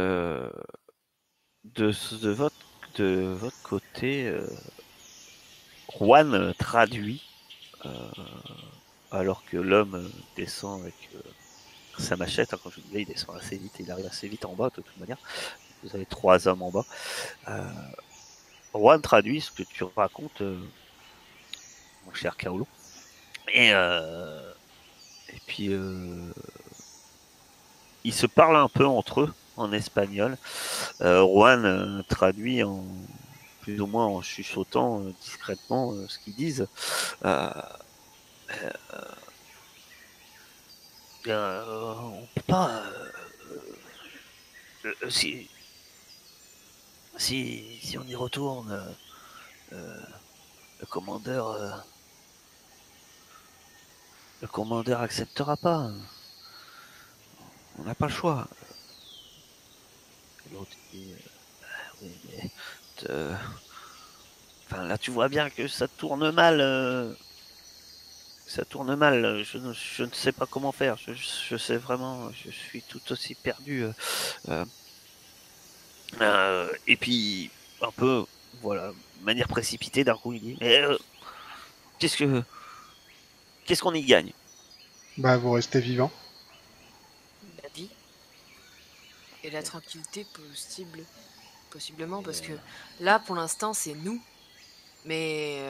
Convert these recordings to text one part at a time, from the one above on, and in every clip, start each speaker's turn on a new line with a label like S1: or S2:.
S1: euh, de votre côté, Juan traduit alors que l'homme descend avec sa machette. Hein, comme je vous disais, il descend assez vite, il arrive assez vite en bas de toute manière. Vous avez 3 hommes en bas. Juan traduit ce que tu racontes, mon cher Kaolo. Et puis, ils se parlent un peu entre eux en espagnol. Juan traduit plus ou moins en chuchotant discrètement ce qu'ils disent. On peut pas. Si on y retourne, le commandeur. Le commandeur acceptera pas. On n'a pas le choix. L'autre dit oui, mais. Enfin, là, tu vois bien que ça tourne mal. Ça tourne mal. Je ne sais pas comment faire. Je sais vraiment. Je suis tout aussi perdu. Et puis, un peu, voilà, de manière précipitée, d'un coup, il dit mais qu'est-ce que qu'est-ce qu'on y gagne?
S2: Bah, vous restez vivant.
S3: La vie et la tranquillité possiblement, parce que là, pour l'instant, c'est nous. Mais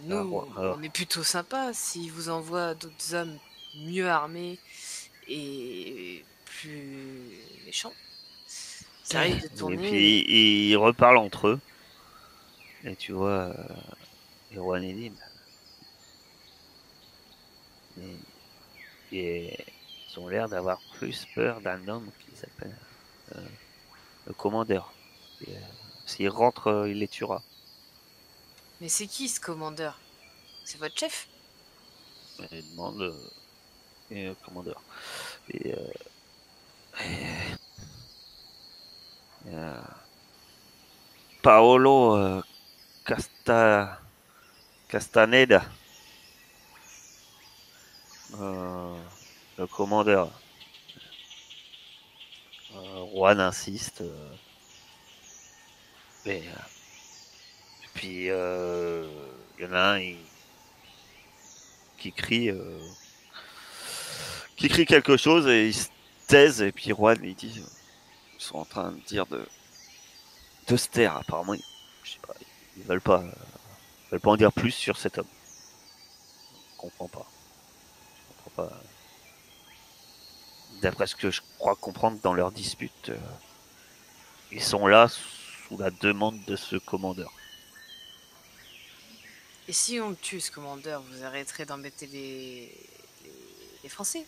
S3: nous, on est plutôt sympa. S'ils vous envoient d'autres hommes mieux armés et plus méchants, ça risque de
S1: Et
S3: tourner.
S1: puis, ils reparlent entre eux. Et tu vois, Erwan et dit mais ils ont l'air d'avoir plus peur d'un homme qui s'appelle le commandeur. S'il rentre, il les tuera.
S3: Mais c'est qui ce commandeur? C'est votre chef?
S1: Il demande le commandeur. Et, Paolo Castaneda, le commandeur. Juan insiste. Et puis, il y en a un qui crie quelque chose et il se taise. Et puis Juan, il dit ils sont en train de dire de se taire. Apparemment, je sais pas, ils veulent pas en dire plus sur cet homme. Je comprends pas. D'après ce que je crois comprendre dans leur dispute, ils sont là sous la demande de ce commandeur.
S3: Et si on tue ce commandeur, vous arrêterez d'embêter les Français?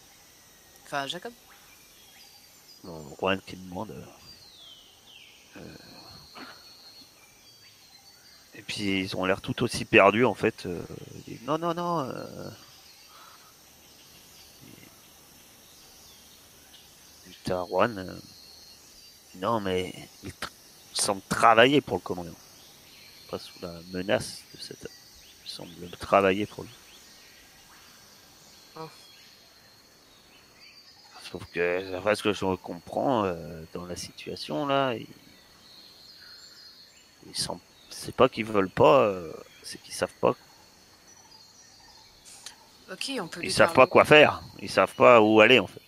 S3: Enfin, Jacob.
S1: Juan qui demande. Et puis ils ont l'air tout aussi perdus en fait. Ils disent, non, non, non. Putain, Juan. Non, mais il semble travailler pour le commandant. Pas sous la menace de cet homme. Il semble travailler pour lui.
S3: Oh.
S1: Sauf que, après ce que je comprends, dans la situation là, c'est pas qu'ils veulent pas, c'est qu'ils savent pas.
S3: Ok, on peut
S1: Ils
S3: lui
S1: savent
S3: parler.
S1: pas quoi faire. Ils savent pas où aller en fait.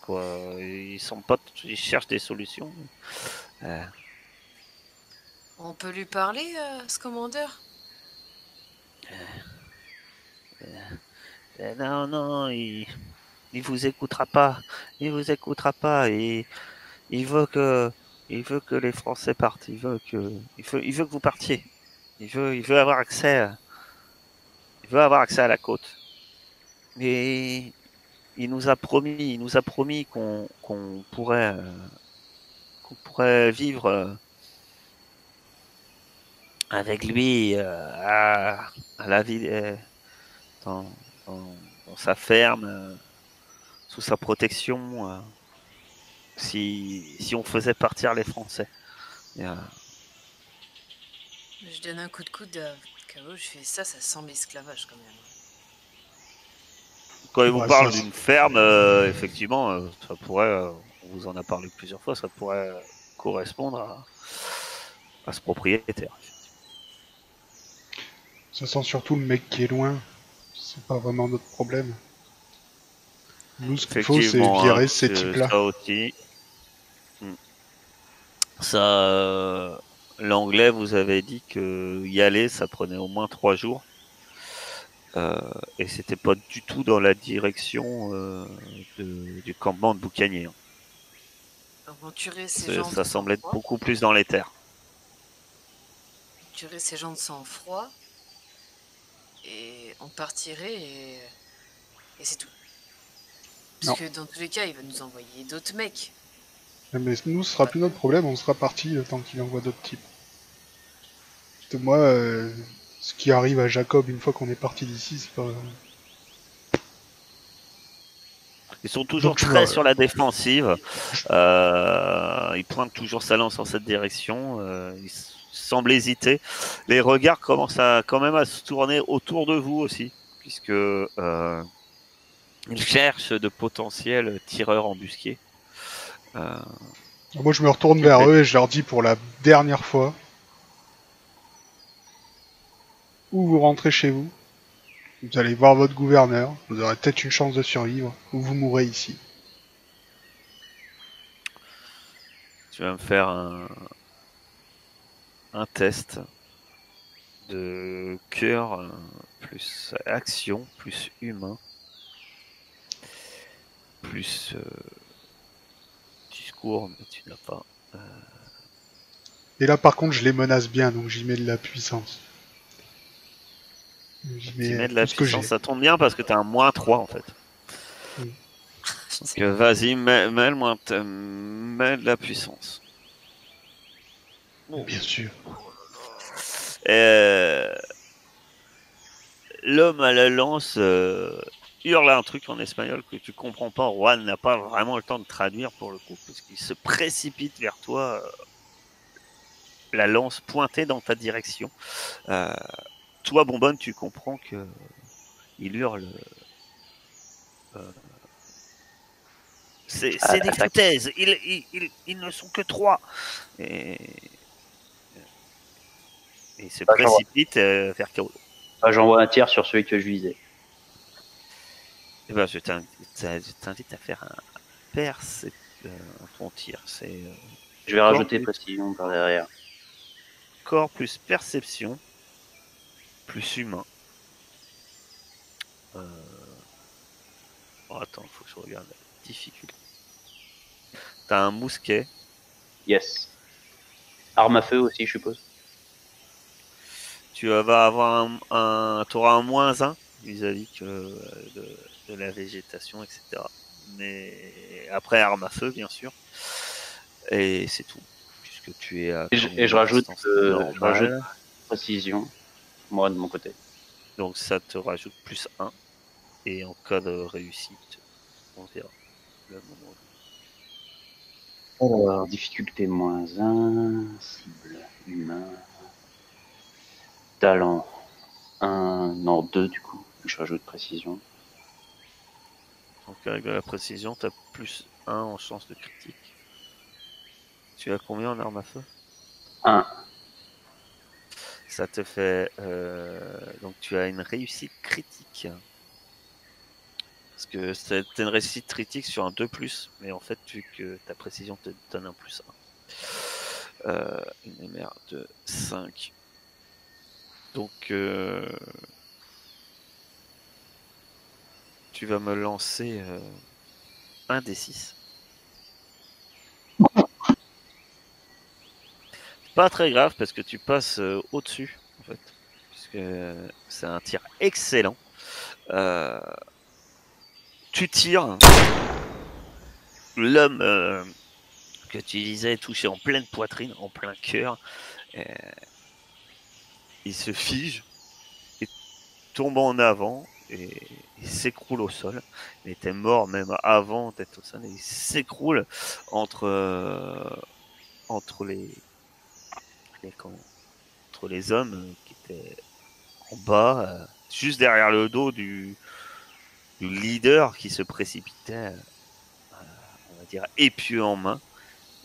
S1: Quoi, ils sont pas, ils cherchent des solutions.
S3: On peut lui parler, ce commandeur?
S1: Non, non, il vous écoutera pas. Il vous écoutera pas. Et il veut que, il veut que les Français partent. Il veut que vous partiez. Il veut avoir accès. Il veut avoir accès à la côte. Mais il nous a promis qu'on pourrait vivre avec lui à la ville, dans, dans sa ferme, sous sa protection, si on faisait partir les Français. Et,
S3: Je donne un coup de coude à K.O. Je fais ça sent l'esclavage quand même.
S1: quand il vous
S2: Bah, ça,
S1: parle d'une ferme, effectivement, ça pourrait, vous en a parlé plusieurs fois, ça pourrait correspondre à ce propriétaire.
S2: Ça sent surtout le mec qui est loin. C'est pas vraiment notre problème. Nous, ce qu'il faut, c'est
S1: Effectivement,
S2: virer ces types-là.
S1: ça aussi. Ça, l'anglais vous avez dit que y aller, ça prenait au moins 3 jours. Et c'était pas du tout dans la direction du campement de Boucanier. Hein.
S3: Aventurer ces gens
S1: Ça
S3: de
S1: semblait être
S3: sang-froid.
S1: beaucoup plus dans les terres.
S3: Aventurer ces gens de sang-froid. Et on partirait et c'est tout. Parce que dans tous les cas, il va nous envoyer d'autres mecs.
S2: Mais nous, ce sera plus notre problème, on sera parti le temps qu'il envoie d'autres types. Parce que moi, ce qui arrive à Jacob une fois qu'on est parti d'ici, c'est pas...
S1: Ils sont toujours très sur la défensive. Ils pointent toujours sa lance en cette direction. Ils semblent hésiter. Les regards commencent quand même à se tourner autour de vous aussi, puisque ils cherchent de potentiels tireurs embusqués.
S2: Moi, je me retourne vers eux et je leur dis pour la dernière fois, ou vous rentrez chez vous, vous allez voir votre gouverneur, vous aurez peut-être une chance de survivre, ou vous mourrez ici.
S1: Tu vas me faire un test de cœur plus action plus humain plus discours, mais tu n'as pas.
S2: Et là, par contre, je les menace bien, donc j'y mets de la puissance.
S1: Tu mets de la puissance, ça tombe bien parce que tu as un -3 en fait.
S2: Oui.
S1: Donc vas-y, mets de la puissance.
S2: Bon. Bien sûr.
S1: L'homme à la lance hurle un truc en espagnol que tu comprends pas. Juan n'a pas vraiment le temps de traduire pour le coup, parce qu'il se précipite vers toi, la lance pointée dans ta direction. Toi, Bonbonne, tu comprends que il hurle. C'est des foutaises. Ils ne sont que 3. Et il se précipite vers Kao.
S4: J'envoie un tir sur celui que je visais.
S1: Eh ben, je t'invite à faire un ton tir.
S4: Je vais rajouter précision par derrière.
S1: Corps plus perception plus humain. Oh, attends, il faut que je regarde la difficulté. T'as un mousquet.
S4: Yes. Arme à feu aussi, je suppose.
S1: Tu vas avoir t'auras un -1 vis-à-vis de la végétation, etc. Mais après, arme à feu, bien sûr. Et c'est tout. Puisque tu es à.
S4: Et je rajoute précision, moi de mon côté.
S1: Donc ça te rajoute +1. Et en cas de réussite, on verra le moment.
S4: Alors, difficulté -1, cible humain, talent 1, non 2 du coup, je rajoute précision.
S1: Donc avec la précision, tu as +1 en chance de critique. Tu as combien en arme à feu?
S4: 1.
S1: Ça te fait... donc tu as une réussite critique. Parce que c'est une réussite critique sur un 2+, mais en fait, vu que ta précision te donne un +1. Une MR de 5. Donc, tu vas me lancer un D6. Pas très grave parce que tu passes au-dessus, en fait. Puisque c'est un tir excellent. Tu tires. L'homme que tu disais est touché en pleine poitrine, en plein cœur. Il se fige et tombe en avant et il s'écroule au sol. Il était mort même avant d'être au sol. Et il s'écroule entre les hommes qui étaient en bas, juste derrière le dos du leader qui se précipitait, on va dire, épieu en main.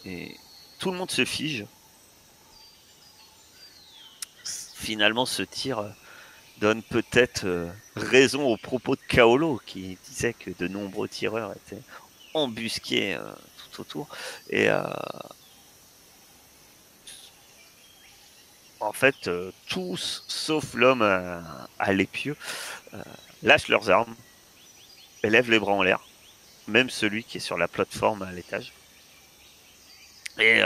S1: Et tout le monde se fige. Finalement, ce tir donne peut-être raison aux propos de Kaolo, qui disait que de nombreux tireurs étaient embusqués tout autour. Et en fait, tous, sauf l'homme à l'épieu, lâchent leurs armes, élèvent les bras en l'air, même celui qui est sur la plateforme à l'étage. Et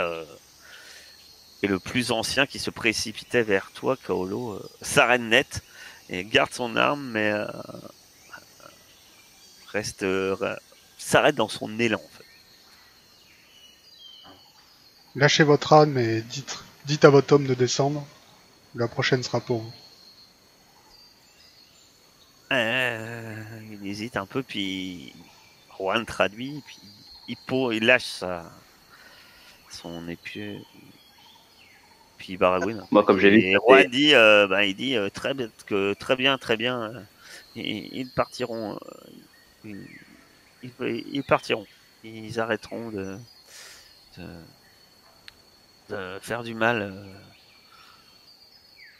S1: le plus ancien qui se précipitait vers toi, Kaolo, s'arrête net et garde son arme, mais s'arrête dans son élan. En fait.
S2: Lâchez votre âme et dites à votre homme de descendre. La prochaine sera pour vous.
S1: Il hésite un peu, puis Juan traduit, puis il lâche son épieu. Puis Baragouin.
S4: Moi, comme j'ai vu.
S1: Et Juan dit, il dit très bien. Ils partiront. Ils partiront. Ils arrêteront de faire du mal,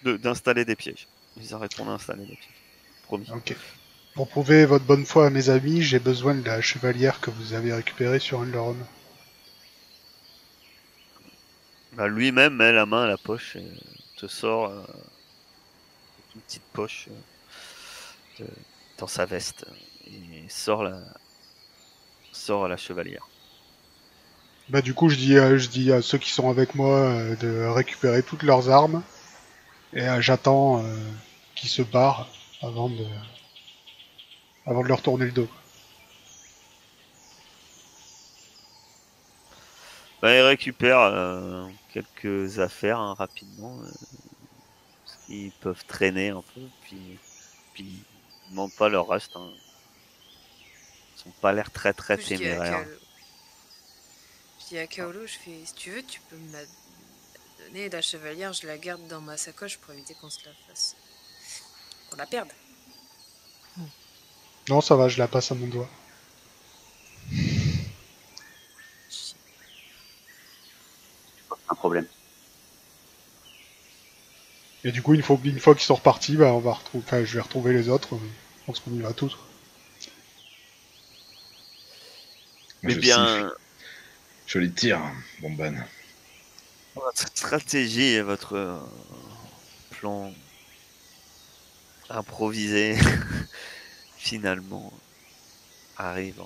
S1: d'installer des pièges. Ils arrêteront d'installer des pièges. Promis.
S2: Ok. Pour prouver votre bonne foi à mes amis, j'ai besoin de la chevalière que vous avez récupérée sur un de leurs hommes.
S1: Lui-même met la main à la poche et te sort une petite poche dans sa veste et sort la chevalière.
S2: Du coup, je dis à ceux qui sont avec moi de récupérer toutes leurs armes et j'attends qu'ils se barrent avant de leur tourner le dos.
S1: Il récupère quelques affaires rapidement, parce qu'ils peuvent traîner un peu, puis ils ne demandent pas leur reste. Ils n'ont pas l'air très téméraires.
S3: Je dis à Kaolo, je fais, si tu veux, tu peux me la donner, la chevalière, je la garde dans ma sacoche pour éviter qu'on se la fasse, qu'on la perde.
S2: Non, ça va, je la passe à mon doigt.
S4: Un problème.
S2: Et du coup, une fois qu'ils sont repartis, je vais retrouver les autres. Je pense qu'on y va tous.
S1: Mais bien,
S5: joli tir, Bomban.
S1: Votre stratégie et votre plan improvisé finalement arrive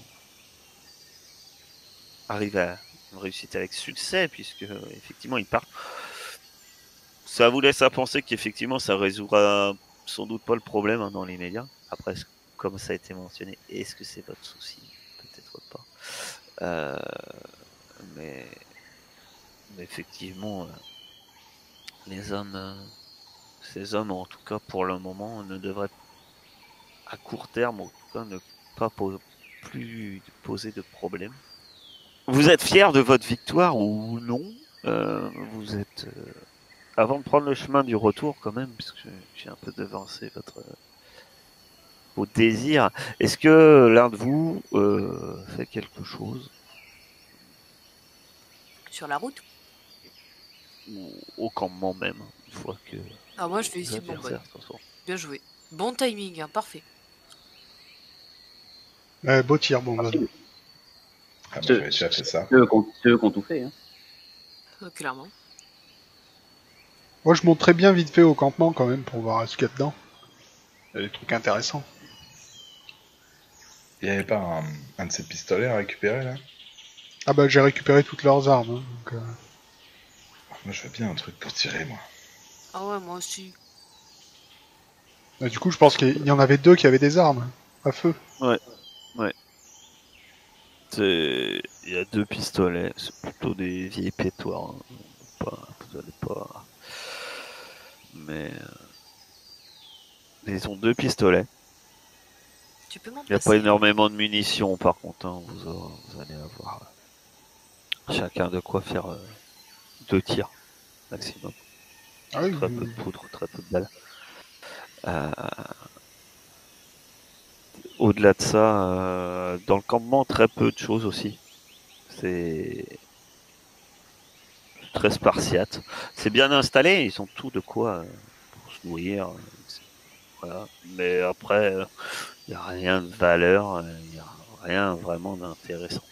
S1: à une réussite avec succès, puisque effectivement ils partent. Ça vous laisse à penser qu'effectivement ça résoudra sans doute pas le problème dans l'immédiat. Après, comme ça a été mentionné, est-ce que c'est votre souci? Peut-être pas. Mais effectivement, ces hommes en tout cas pour le moment ne devraient, à court terme en tout cas, ne pas plus poser de problème. Vous êtes fier de votre victoire ou non? Vous êtes avant de prendre le chemin du retour quand même, puisque j'ai un peu devancé vos désirs, est-ce que l'un de vous fait quelque chose
S3: sur la route
S1: ou au campement même, une fois que
S3: moi je fais ici Bonbonne. Bien joué, bon timing, parfait.
S2: Beau tir, Bonbonne.
S5: J'avais déjà fait ça.
S4: Ceux qui ont tout fait.
S3: Clairement.
S2: Moi, je monte très bien vite fait au campement quand même pour voir ce qu'il y a dedans. Il y a des trucs intéressants.
S5: Il n'y avait pas un de ces pistolets à récupérer là?
S2: J'ai récupéré toutes leurs armes.
S5: Moi, je veux bien un truc pour tirer, moi.
S3: Ah ouais, moi aussi.
S2: Du coup, je pense qu'il y en avait 2 qui avaient des armes à feu.
S1: Ouais. Il y a 2 pistolets, c'est plutôt des vieilles pétoires. Vous allez pas. Mais ils ont 2 pistolets.
S3: Tu peux m'en
S1: Il n'y a pas énormément de munitions par contre. Vous allez avoir chacun de quoi faire 2 tirs maximum.
S2: Ah oui,
S1: très peu de poudre, très peu de balles. Au-delà de ça, dans le campement, très peu de choses aussi. C'est très spartiate. C'est bien installé, ils ont tout de quoi pour se nourrir. Voilà. Mais après, il n'y a rien de valeur, il n'y a rien vraiment d'intéressant.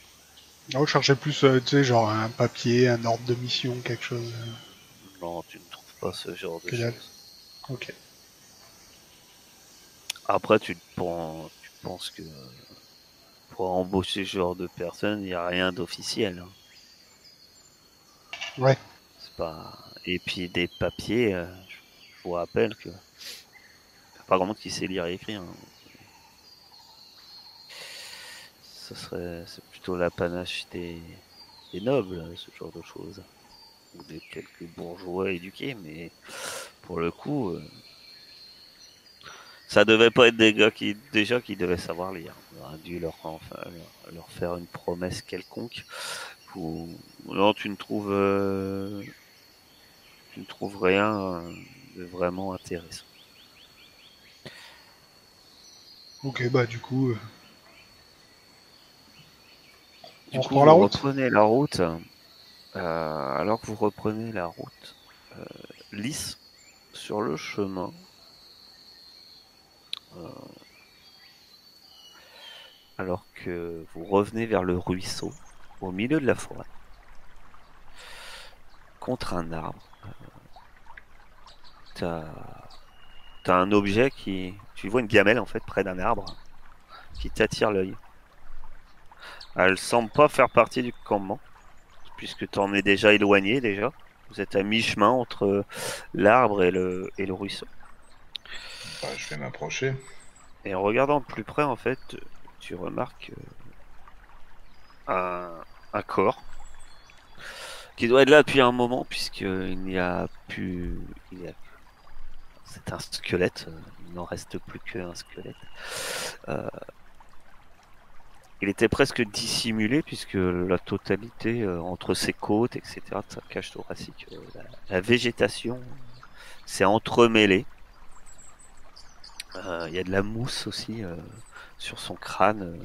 S2: Non, je cherchais plus, tu sais, genre un papier, un ordre de mission, quelque chose.
S1: Non, tu ne trouves pas ce genre de
S2: Que dalle.
S1: choses.
S2: Ok.
S1: Après, tu penses que pour embaucher ce genre de personnes, il n'y a rien d'officiel. Hein.
S2: Ouais.
S1: C'est pas... Et puis des papiers, je vous rappelle que pas grand monde qui sait lire et écrire. Hein. C'est plutôt l'apanage des nobles, ce genre de choses. Ou des quelques bourgeois éduqués, mais pour le coup, ça devait pas être des gars qui devaient savoir lire. On aurait dû leur faire une promesse quelconque. Non, tu ne trouves rien de vraiment intéressant.
S2: Ok, bah du coup,
S1: Du
S2: on
S1: coup,
S2: reprend la
S1: vous
S2: route.
S1: reprenez la route. Alors que vous reprenez la route lisse sur le chemin, alors que vous revenez vers le ruisseau, au milieu de la forêt, contre un arbre, t'as un objet tu vois une gamelle en fait près d'un arbre qui t'attire l'œil. Elle semble pas faire partie du campement, puisque t'en es déjà éloigné déjà. Vous êtes à mi-chemin entre l'arbre et le ruisseau.
S5: Bah, je vais m'approcher.
S1: Et en regardant de plus près, en fait, tu remarques un corps qui doit être là depuis un moment, puisqu'il n'y a plus. C'est un squelette, il n'en reste plus qu'un squelette. Il était presque dissimulé, puisque la totalité, entre ses côtes, etc., sa cage thoracique, la végétation s'est entremêlée. Il y a de la mousse aussi sur son crâne,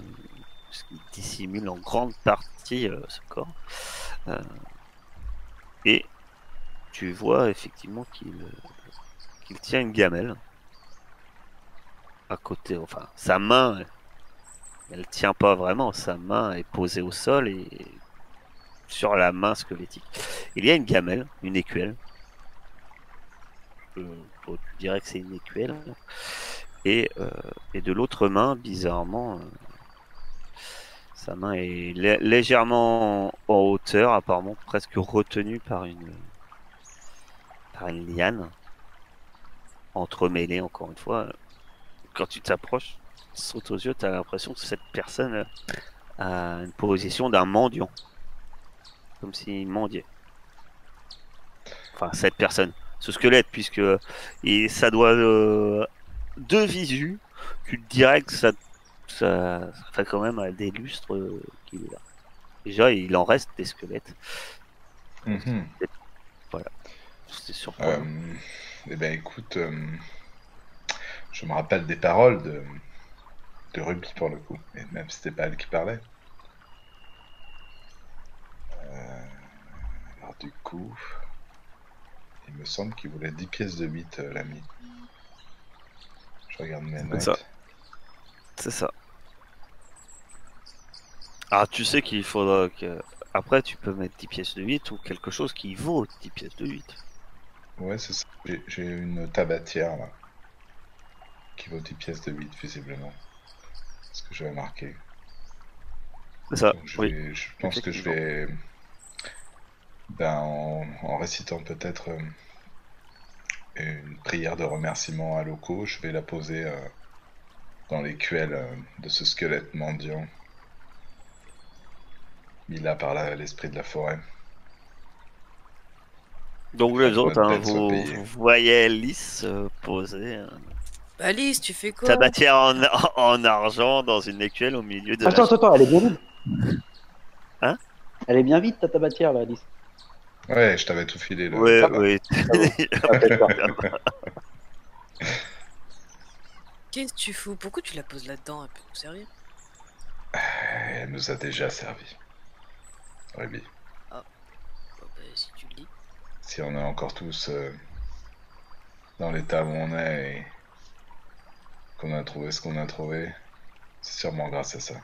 S1: ce qui dissimule en grande partie ce corps. Et tu vois effectivement qu'il tient une gamelle à côté. Enfin, sa main, elle tient pas vraiment. Sa main est posée au sol et sur la main squelettique, il y a une gamelle, une écuelle. Tu dirais que c'est une écuelle. Et de l'autre main, bizarrement, sa main est légèrement en hauteur, apparemment presque retenue par une liane, entremêlée encore une fois. Quand tu t'approches, saute aux yeux, tu as l'impression que cette personne a une position d'un mendiant. Comme s'il mendiait. Enfin, cette personne, ce squelette, puisque ça doit de visu, tu te dirais que ça fait quand même des lustres qu'il est là. Déjà, il en reste des squelettes.
S5: Mhm.
S1: Voilà. C'était surprenant.
S5: Eh ben écoute, je me rappelle des paroles de Ruby pour le coup, et même si c'était pas elle qui parlait. Alors du coup, il me semble qu'il voulait 10 pièces de 8, l'ami. Je regarde mes notes.
S1: Ça. C'est ça. Ah, tu sais qu'il faudra que... Après, tu peux mettre 10 pièces de 8 ou quelque chose qui vaut 10 pièces de 8.
S5: Ouais, c'est ça. J'ai une tabatière là, qui vaut 10 pièces de 8 visiblement. C'est ce que j'avais marqué.
S1: C'est ça,
S5: Donc
S1: oui.
S5: je pense que je vais... Ben, en récitant peut-être une prière de remerciement à Loco, je vais la poser dans l'écuelle de ce squelette mendiant mis là par l'esprit de la forêt.
S1: Donc
S5: Afin
S1: les
S5: que
S1: autres,
S5: notre
S1: hein,
S5: peine soit payée.
S1: vous voyez Lys poser
S3: Alice, tu fais quoi?
S1: tabatière en argent dans une écuelle au milieu de
S6: Attends, elle est bien vide.
S1: Hein?
S6: Elle est bien vide ta tabatière là, Alice.
S5: Ouais, je t'avais tout filé le
S1: Ouais,
S5: tabac.
S1: oui.
S3: Qu'est-ce que tu fous? Pourquoi tu la poses là-dedans? Elle peut nous servir.
S5: Elle nous a déjà servi. Rébi.
S3: Bon, bah, si tu le dis.
S5: Si on est encore tous dans l'état où on est et qu'on a trouvé ce qu'on a trouvé, c'est sûrement grâce à ça.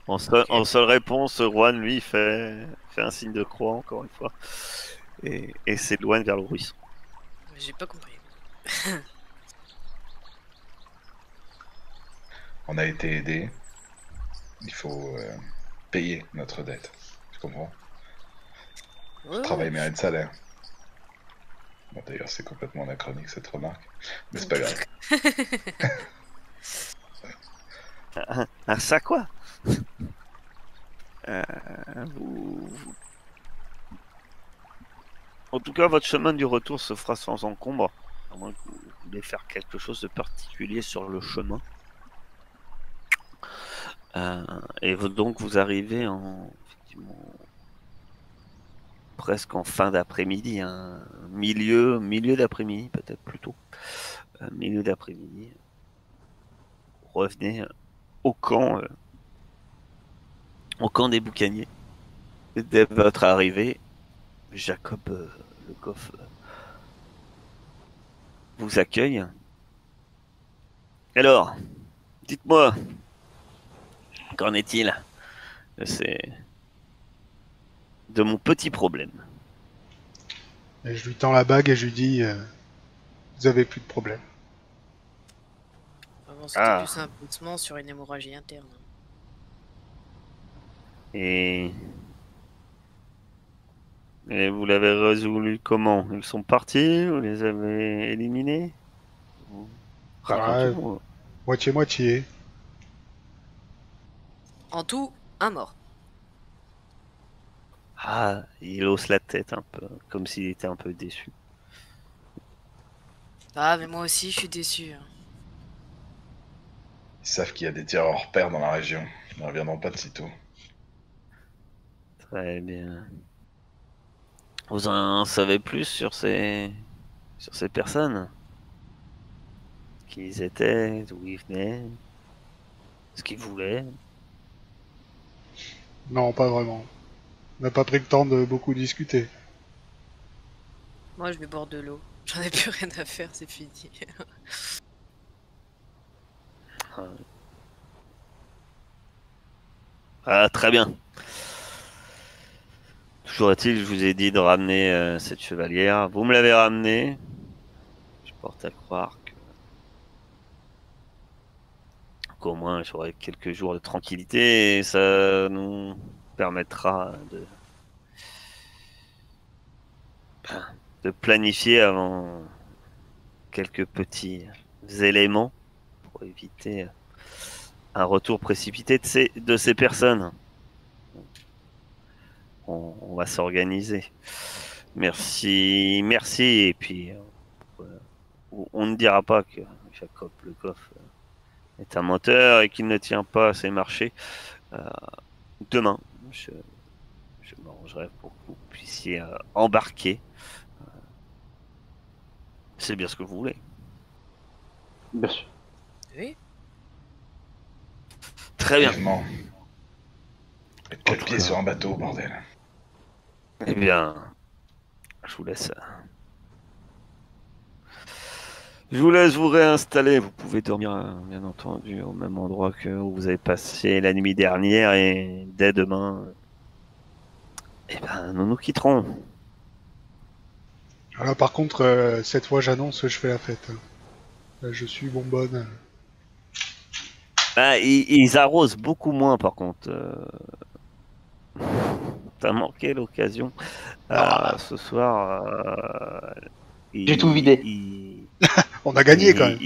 S1: En seule réponse, Juan, lui, fait un signe de croix, encore une fois, et s'éloigne vers le ruisseau.
S3: J'ai pas compris.
S5: On a été aidés. Il faut payer notre dette. Tu comprends?
S3: Ouais,
S5: Travail mérite salaire. Bon, d'ailleurs, c'est complètement anachronique cette remarque, mais c'est pas grave.
S1: Ça quoi? En tout cas, votre chemin du retour se fera sans encombre, à moins que vous voulez faire quelque chose de particulier sur le chemin. Et donc vous arrivez effectivement, presque en fin d'après-midi, hein, milieu d'après-midi peut-être plutôt, milieu d'après-midi. Vous revenez au camp des boucaniers. Et dès votre arrivée, Jacob Le Goff vous accueille. Alors, dites-moi, qu'en est-il de mon petit problème?
S2: Et je lui tends la bague et je lui dis vous avez plus de problème.
S3: Avant, c'était plus un pansement sur une hémorragie interne.
S1: Et vous l'avez résolu comment? Ils sont partis? Vous les avez éliminés? Racontez-moi.
S2: Moitié-moitié.
S3: En tout, un mort.
S1: Ah, il hausse la tête un peu, comme s'il était un peu déçu.
S3: Ah, mais moi aussi, je suis déçu.
S5: Ils savent qu'il y a des tireurs hors pair dans la région. Ils ne reviendront pas de sitôt.
S1: Très bien. Vous en savez plus sur ces personnes? Qui ils étaient, d'où ils venaient, ce qu'ils voulaient?
S2: Non, pas vraiment. On n'a pas pris le temps de beaucoup discuter.
S3: Moi, je vais boire de l'eau. J'en ai plus rien à faire, c'est fini.
S1: Ah, très bien. Toujours est-il, je vous ai dit de ramener cette chevalière. Vous me l'avez ramenée. Je porte à croire qu'au moins j'aurai quelques jours de tranquillité et ça nous permettra de planifier avant quelques petits éléments pour éviter un retour précipité de ces personnes. On va s'organiser. Merci, et puis on ne dira pas que Jacob Le Goff est un menteur et qu'il ne tient pas à ses marchés. Demain, je m'arrangerai pour que vous puissiez embarquer. C'est bien ce que vous voulez.
S6: Bien sûr.
S3: Oui.
S5: Très bien. Mettez le pied sur un bateau, bordel.
S1: Eh bien, je vous laisse. Je vous laisse vous réinstaller. Vous pouvez dormir, bien entendu, au même endroit que où vous avez passé la nuit dernière et dès demain, eh ben, nous nous quitterons.
S2: Alors, par contre, cette fois, j'annonce, je fais la fête. Là, je suis bonbonne.
S1: Ah, ils arrosent beaucoup moins, par contre. T'as manqué l'occasion. Ce soir,
S6: J'ai tout vidé.
S2: On a gagné quand même.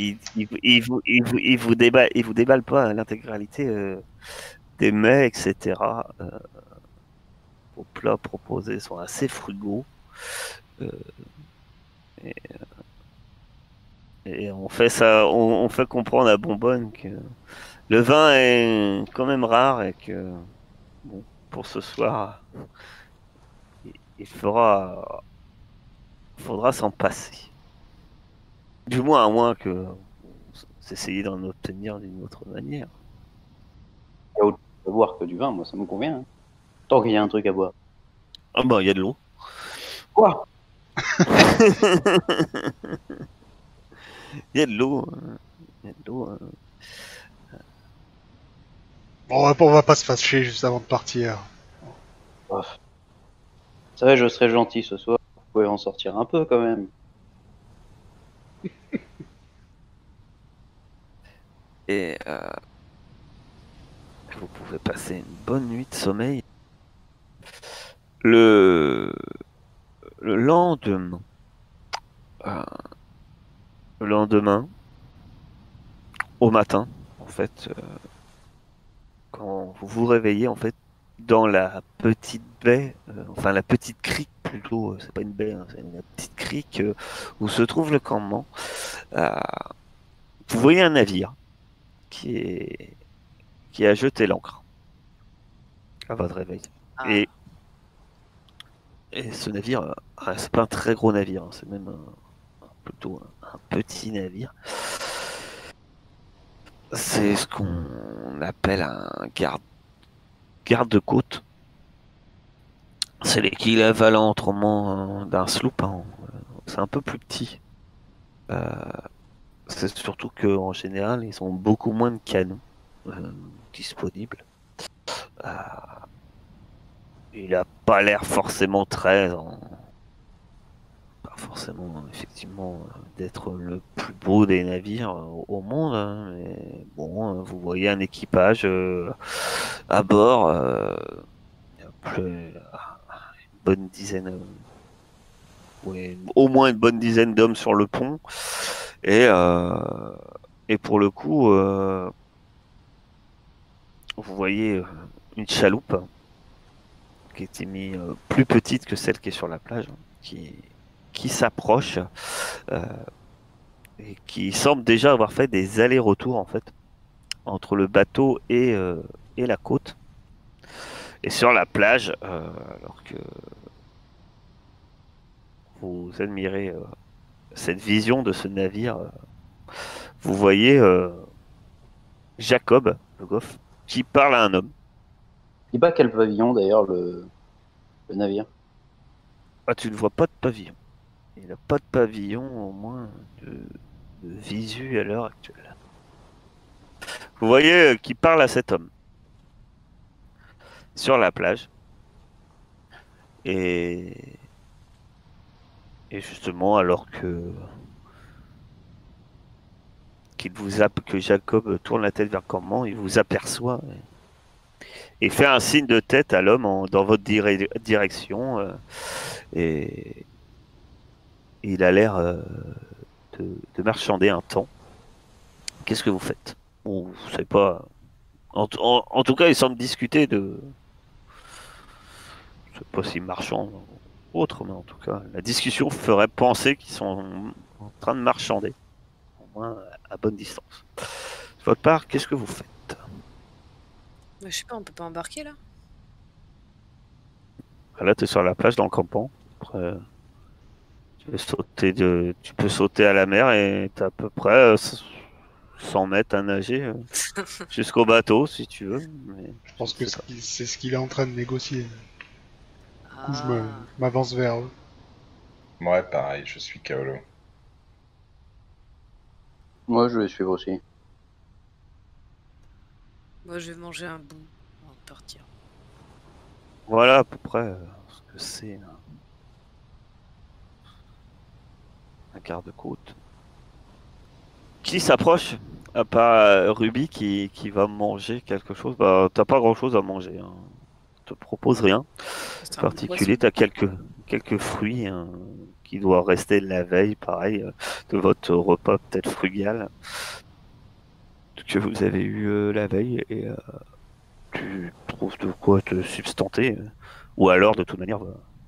S1: Il vous déballe pas l'intégralité des mets, etc. Vos plats proposés sont assez frugaux. Et on fait ça, on fait comprendre à Bonbonne que le vin est quand même rare et que bon, pour ce soir, il faudra s'en passer. Du moins, à moins que vous essayiez d'en obtenir d'une autre manière.
S6: peux boire que du vin, moi ça me convient. Hein. Tant qu'il y a un truc à boire.
S1: Ah bah, il y a de l'eau.
S6: Quoi?
S1: Il y a de l'eau. Il y a de l'eau.
S2: Bon, on va pas se fâcher juste avant de partir.
S6: Oh. Ça va, je serai gentil ce soir. Vous pouvez en sortir un peu quand même.
S1: Et vous pouvez passer une bonne nuit de sommeil. Le lendemain, au matin, en fait, quand vous vous réveillez, en fait, dans la petite baie, enfin la petite crique plutôt, c'est pas une baie, hein, c'est une petite crique où se trouve le campement, vous voyez un navire qui a jeté l'ancre à votre réveil.
S3: Ah.
S1: Et ce navire, c'est pas un très gros navire, hein, c'est même plutôt un petit navire. C'est ce qu'on appelle un garde-côte. C'est l'équivalent autrement d'un sloop. Hein. C'est un peu plus petit. C'est surtout qu'en général, ils ont beaucoup moins de canons disponibles. Il a pas l'air forcément pas forcément effectivement d'être le plus beau des navires au monde, hein, mais bon, vous voyez un équipage à bord, une bonne dizaine, ouais, au moins une bonne dizaine d'hommes sur le pont, et pour le coup, vous voyez une chaloupe qui était mise plus petite que celle qui est sur la plage, hein, qui s'approche et qui semble déjà avoir fait des allers-retours en fait entre le bateau et la côte. Et sur la plage, alors que vous admirez cette vision de ce navire, vous voyez Jacob, le goff, qui parle à un homme.
S6: Il bat quel pavillon d'ailleurs le navire?
S1: Ah, tu ne vois pas de pavillon. Il n'a pas de pavillon, au moins de visu à l'heure actuelle. Vous voyez qui parle à cet homme sur la plage. Et justement, alors que Jacob tourne la tête vers le campement, il vous aperçoit et fait un signe de tête à l'homme dans votre direction. Et il a l'air de marchander un temps. Qu'est-ce que vous faites? Bon, vous savez pas. En tout cas, il semble discuter de. Je sais pas s'ils marchandent ou autre, mais en tout cas, la discussion ferait penser qu'ils sont en train de marchander. Au moins à bonne distance. De votre part, qu'est-ce que vous faites?
S3: Je sais pas, on peut pas embarquer là?
S1: Là, tu es sur la plage dans le campement. Après, tu peux sauter à la mer et tu as à peu près 100 mètres à nager jusqu'au bateau si tu veux. Mais
S2: je pense que c'est ce qu'il est en train de négocier. Du coup, je
S3: Ah.
S2: m'avance vers eux.
S5: Ouais, pareil, je suis Kaolo.
S6: Moi, je vais suivre aussi.
S3: Moi, je vais manger un bout avant de partir.
S1: Voilà à peu près ce que c'est un garde-côte. Qui s'approche? À part Ruby qui va manger quelque chose. Bah, t'as pas grand-chose à manger. Hein. Je te propose rien.
S3: C'est un
S1: Particulier, t'as quelques fruits hein, qui doivent rester de la veille, pareil, de votre repas peut-être frugal que vous avez eu la veille et tu trouves de quoi te substanter ou alors de toute manière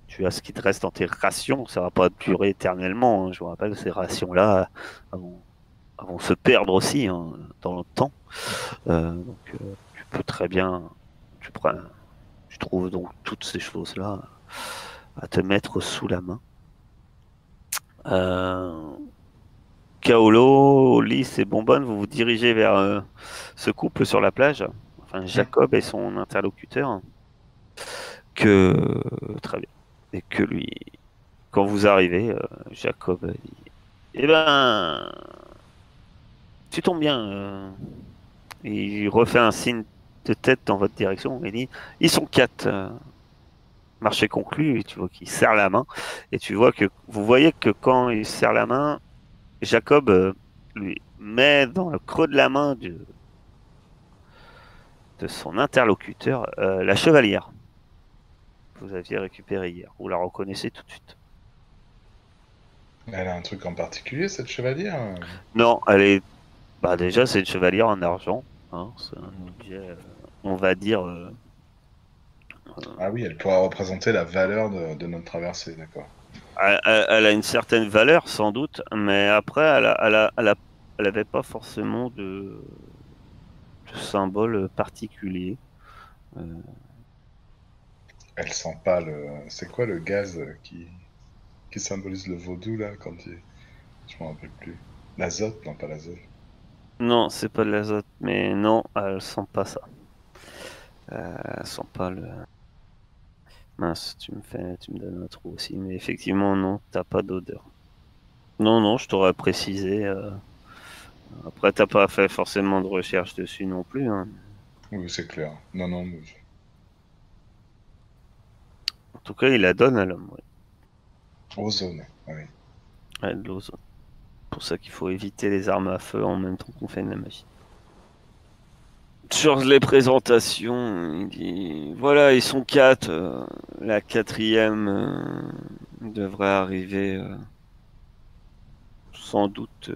S1: tu as ce qui te reste dans tes rations, ça va pas durer éternellement, hein. Je vous rappelle ces rations là vont se perdre aussi hein, dans le temps, donc tu peux très bien tu trouves donc toutes ces choses là à te mettre sous la main. Kaolo, Lys et Bonbonne, vous vous dirigez vers ce couple sur la plage, enfin enfin Jacob et son interlocuteur, que très bien, et que lui, quand vous arrivez, Jacob dit, eh ben, tu tombes bien. Il refait un signe de tête dans votre direction et dit, ils sont 4. Marché conclu, et tu vois qu'il serre la main, et vous voyez que quand il serre la main, Jacob lui met dans le creux de la main de son interlocuteur la chevalière que vous aviez récupérée hier. Vous la reconnaissez tout de suite.
S5: Elle a un truc en particulier, cette chevalière?
S1: Non, elle est. Bah déjà, c'est une chevalière en argent. Hein, c'est un objet, on va dire.
S5: Ah oui, elle pourra représenter la valeur de notre traversée, d'accord.
S1: Elle a une certaine valeur, sans doute, mais après, elle avait pas forcément de symbole particulier.
S5: Elle sent pas le... C'est quoi le gaz qui symbolise le vaudou, là, quand il... Je m'en rappelle plus. L'azote? Non, pas l'azote.
S1: Non, c'est pas de l'azote, mais non, elle sent pas ça. Elle sent pas le... Mince, tu me donnes un trou aussi, mais effectivement, non, t'as pas d'odeur. Non, non, je t'aurais précisé. Après, t'as pas fait forcément de recherche dessus non plus. Hein.
S5: Oui, c'est clair. Non, non, mais...
S1: En tout cas, il la donne à l'homme, oui.
S5: Ozone, oui.
S1: Ouais, de l'ozone. C'est pour ça qu'il faut éviter les armes à feu en même temps qu'on fait de la magie. Sur les présentations, il dit voilà, ils sont 4. La 4e devrait arriver sans doute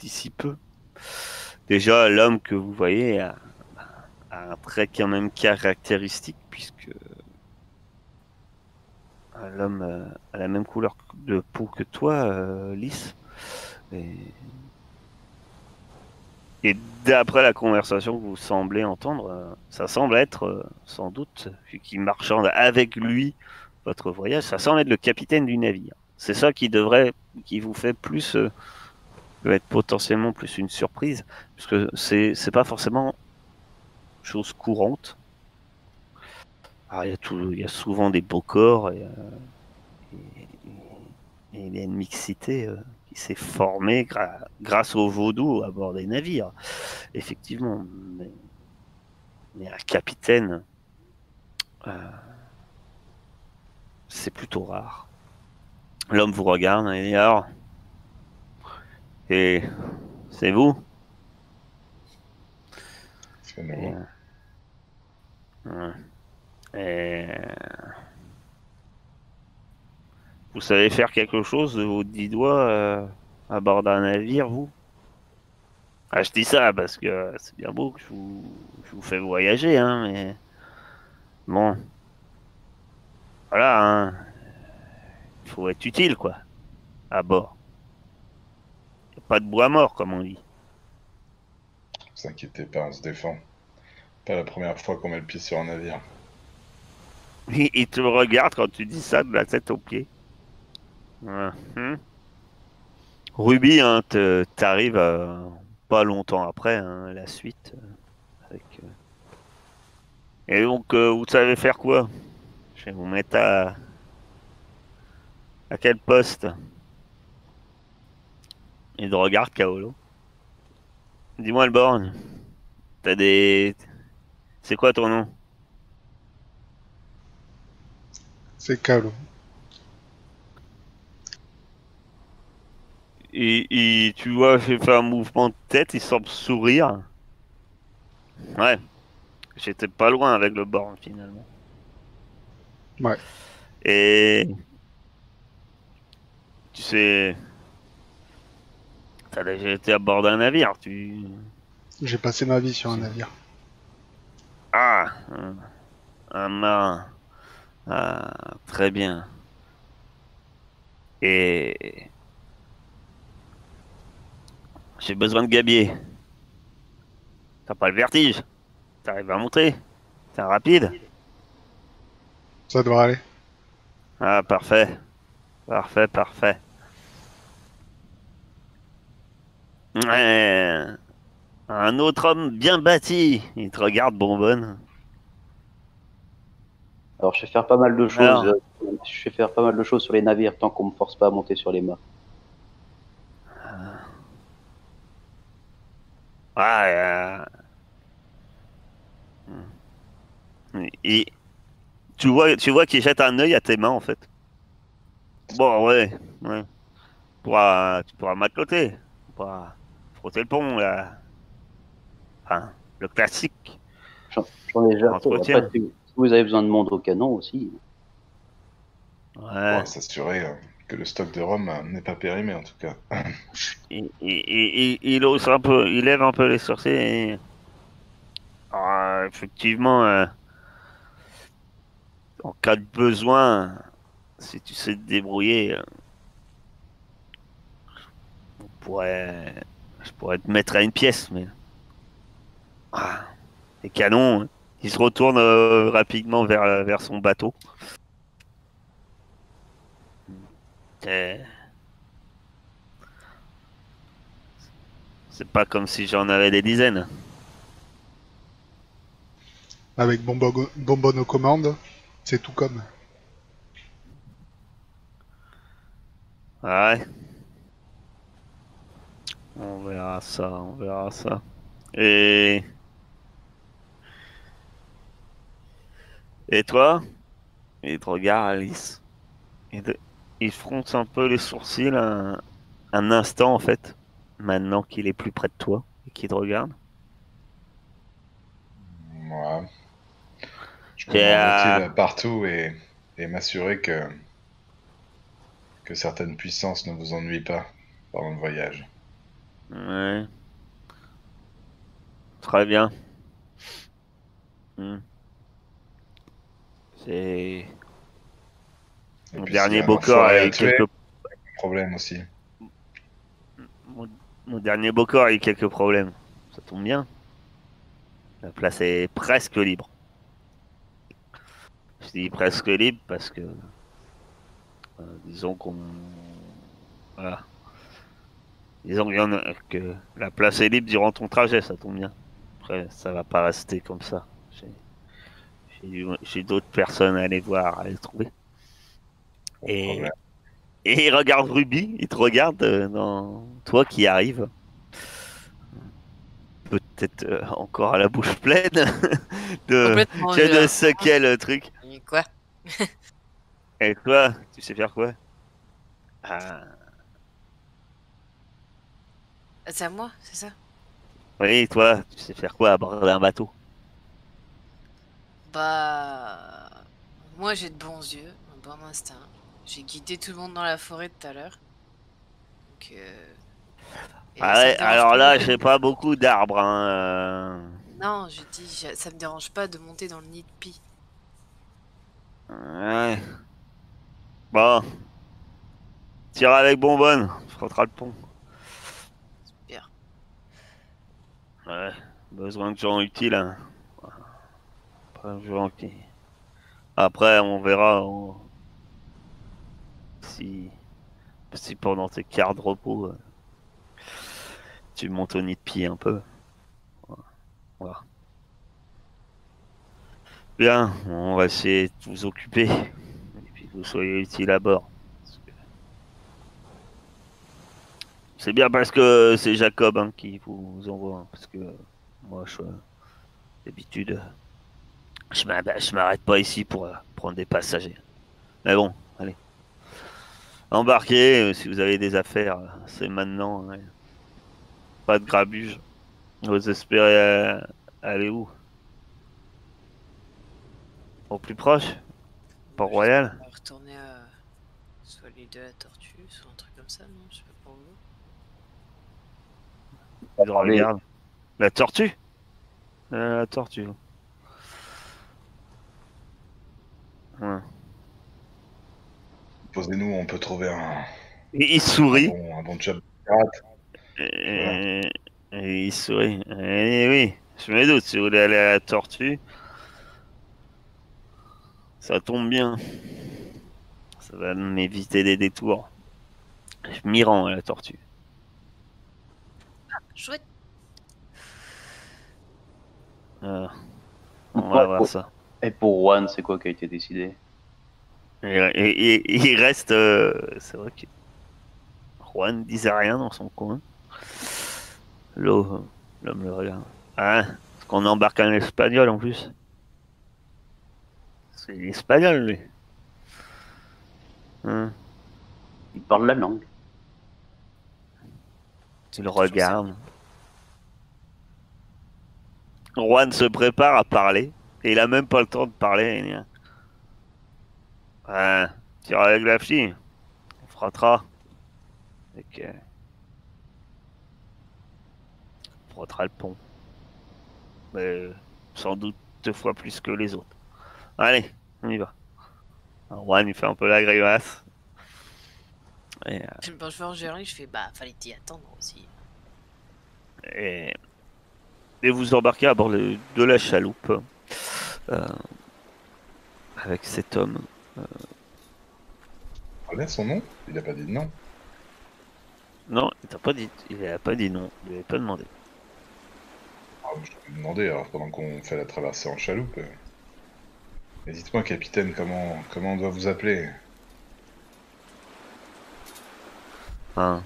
S1: d'ici peu. Déjà, l'homme que vous voyez a un trait quand même caractéristique, puisque l'homme a la même couleur de peau que toi, Lys. Et d'après la conversation que vous semblez entendre, ça semble être, sans doute, vu qu'il marchande avec lui votre voyage, ça semble être le capitaine du navire. C'est ça qui vous fait plus, peut être potentiellement plus une surprise, puisque c'est pas forcément chose courante. Alors, il y a souvent des beaux corps et il y a une mixité qui s'est formée grâce au vaudou à bord des navires, effectivement. Mais un capitaine, c'est plutôt rare. L'homme vous regarde et dit alors, et c'est vous?
S5: C'est nouveau.
S1: Et vous savez faire quelque chose de vos 10 doigts à bord d'un navire, vous? Ah, je dis ça parce que c'est bien beau que je vous fais voyager, hein, mais bon, voilà, hein, il faut être utile, quoi, à bord. Y a pas de bois mort, comme on dit.
S5: Ne vous inquiétez pas, on se défend. Pas la première fois qu'on met le pied sur un navire.
S1: Il te regarde quand tu dis ça de la tête aux pieds. Ruby, hein, t'arrives pas longtemps après, hein, la suite. Et donc, vous savez faire quoi? Je vais vous mettre à quel poste? Il te regarde, Kaolo. Dis-moi le borgne. T'as des... C'est quoi ton nom?
S2: C'est Kalo.
S1: Tu vois, j'ai fait un mouvement de tête, il semble sourire. Ouais, j'étais pas loin avec le borgne finalement.
S2: Ouais.
S1: Et tu sais, t'as déjà été à bord d'un navire,
S2: J'ai passé ma vie sur un navire.
S1: Ah, un marin. Ah, très bien. Et j'ai besoin de gabier. T'as pas le vertige? T'arrives à monter? T'es rapide?
S2: Ça doit aller.
S1: Ah, parfait. Parfait, parfait. Ouais. Un autre homme bien bâti. Il te regarde, bonbonne.
S6: Alors, je sais faire pas mal de choses.
S1: Alors,
S6: Je sais faire pas mal de choses sur les navires tant qu'on me force pas à monter sur les mâts.
S1: ouais, et tu vois qu'il jette un œil à tes mains en fait. Bon, ouais, ouais. Tu pourras mateloter. Tu pourras frotter le pont, là. Enfin, le classique.
S6: J'en ai déjà fait. Après,
S1: Entretien.
S6: si vous avez besoin de monde au canon aussi.
S5: On
S1: Ouais.
S5: va s'assurer que le stock de rhum n'est pas périmé en tout cas.
S1: Il hausse un peu, il lève un peu les sourcils et effectivement, en cas de besoin, si tu sais te débrouiller, on pourrait, je pourrais te mettre à une pièce, mais ah, les canons, il se retourne rapidement vers son bateau. C'est c'est pas comme si j'en avais des dizaines.
S2: Avec bonbonne aux commandes, c'est tout comme.
S1: Ah ouais, on verra ça, on verra ça. Et, et toi? Il te regarde, Alice. Il fronce un peu les sourcils un instant en fait, maintenant qu'il est plus près de toi et qu'il te regarde.
S5: Moi, je peux me
S1: Et,
S5: rendre utile partout et m'assurer que certaines puissances ne vous ennuient pas pendant le voyage.
S1: ouais, très bien. Hmm. C'est
S5: Et
S1: mon
S5: puis s'il y
S1: dernier
S5: a un
S1: beau corps
S5: enfoiré à
S1: a
S5: tuer,
S1: quelques
S5: problème aussi.
S1: mon, mon dernier beau corps a eu quelques problèmes. Ça tombe bien. La place est presque libre. Je dis presque libre parce que disons qu'on voilà. Disons qu'il y en a- que la place est libre durant ton trajet, ça tombe bien. Après, ça va pas rester comme ça. J'ai d'autres personnes à aller voir, à aller trouver.
S5: Pas de
S1: Et,
S5: problème.
S1: et il regarde Ruby, il te regarde dans toi qui arrive, peut-être encore à la bouche pleine de
S3: Complètement,
S1: je
S3: j'ai
S1: ne
S3: là.
S1: sais quel truc.
S3: Mais quoi?
S1: Et toi, tu sais faire quoi? Ah,
S3: Ah, c'est à moi, c'est ça?
S1: oui, toi, tu sais faire quoi à bord d'un bateau?
S3: Bah, moi j'ai de bons yeux, un bon instinct. J'ai guidé tout le monde dans la forêt tout à l'heure. Donc, et
S1: Ah
S3: ça
S1: ouais,
S3: me dérange
S1: alors
S3: pas
S1: là,
S3: de
S1: j'ai
S3: monter.
S1: pas beaucoup d'arbres, hein.
S3: Non, je dis, ça me dérange pas de monter dans le nid de pie.
S1: Ouais. Bon, tire avec bonbonne, on frottera le pont.
S3: Bien.
S1: Ouais, besoin de gens utiles, hein. Pas de gens qui... Après, on verra si, si pendant tes quarts de repos, tu montes au nid de pied un peu. Voilà. Bien, on va essayer de vous occuper et puis que vous soyez utile à bord. C'est bien parce que c'est Jacob hein, qui vous envoie. Parce que moi, d'habitude, je m'arrête pas ici pour prendre des passagers. Mais bon, allez. Embarquez si vous avez des affaires. C'est maintenant. Ouais. Pas de grabuge. Vous espérez aller où? Au plus proche?
S3: J'espère
S1: Port-Royal?
S3: retourner à soit l'île de la Tortue, soit un truc comme ça, non? Je sais pas pour vous.
S1: Je
S6: Allez,
S1: regarde. La tortue? La tortue. Ouais.
S5: Posez-nous, on peut trouver
S1: Et il sourit.
S5: un bon job de pirate. Puis voilà.
S1: Et, et il sourit. Et oui, je me doute, si vous voulez aller à la tortue, ça tombe bien. Ça va m'éviter des détours. Je m'y rends à la tortue.
S3: Chouette.
S1: On va voir ça.
S6: Et pour Juan, c'est quoi qui a été décidé?
S1: Et il reste... c'est vrai que Juan disait rien dans son coin. L'homme le regarde. Ah, parce qu'on embarque un espagnol en plus. C'est l'espagnol, lui.
S6: Il parle la langue.
S1: Tu le regardes. Juan se prépare à parler. Et il a même pas le temps de parler. Tu iras avec la fille. On frottera. Ok. On frottera le pont. Mais sans doute 2 fois plus que les autres. Allez, on y va. Alors, Juan, il fait un peu la grimace. Et,
S3: Je vois Jérémy, je fais bah fallait t'y attendre aussi.
S1: et vous embarquez à bord de la chaloupe avec cet homme.
S5: On a son nom? Il a pas dit non.
S1: Non, il a pas dit non. Il avait pas demandé.
S5: Ah, je vais lui demander alors pendant qu'on fait la traversée en chaloupe. Mais dites-moi, capitaine, comment on doit vous appeler?
S1: Hein.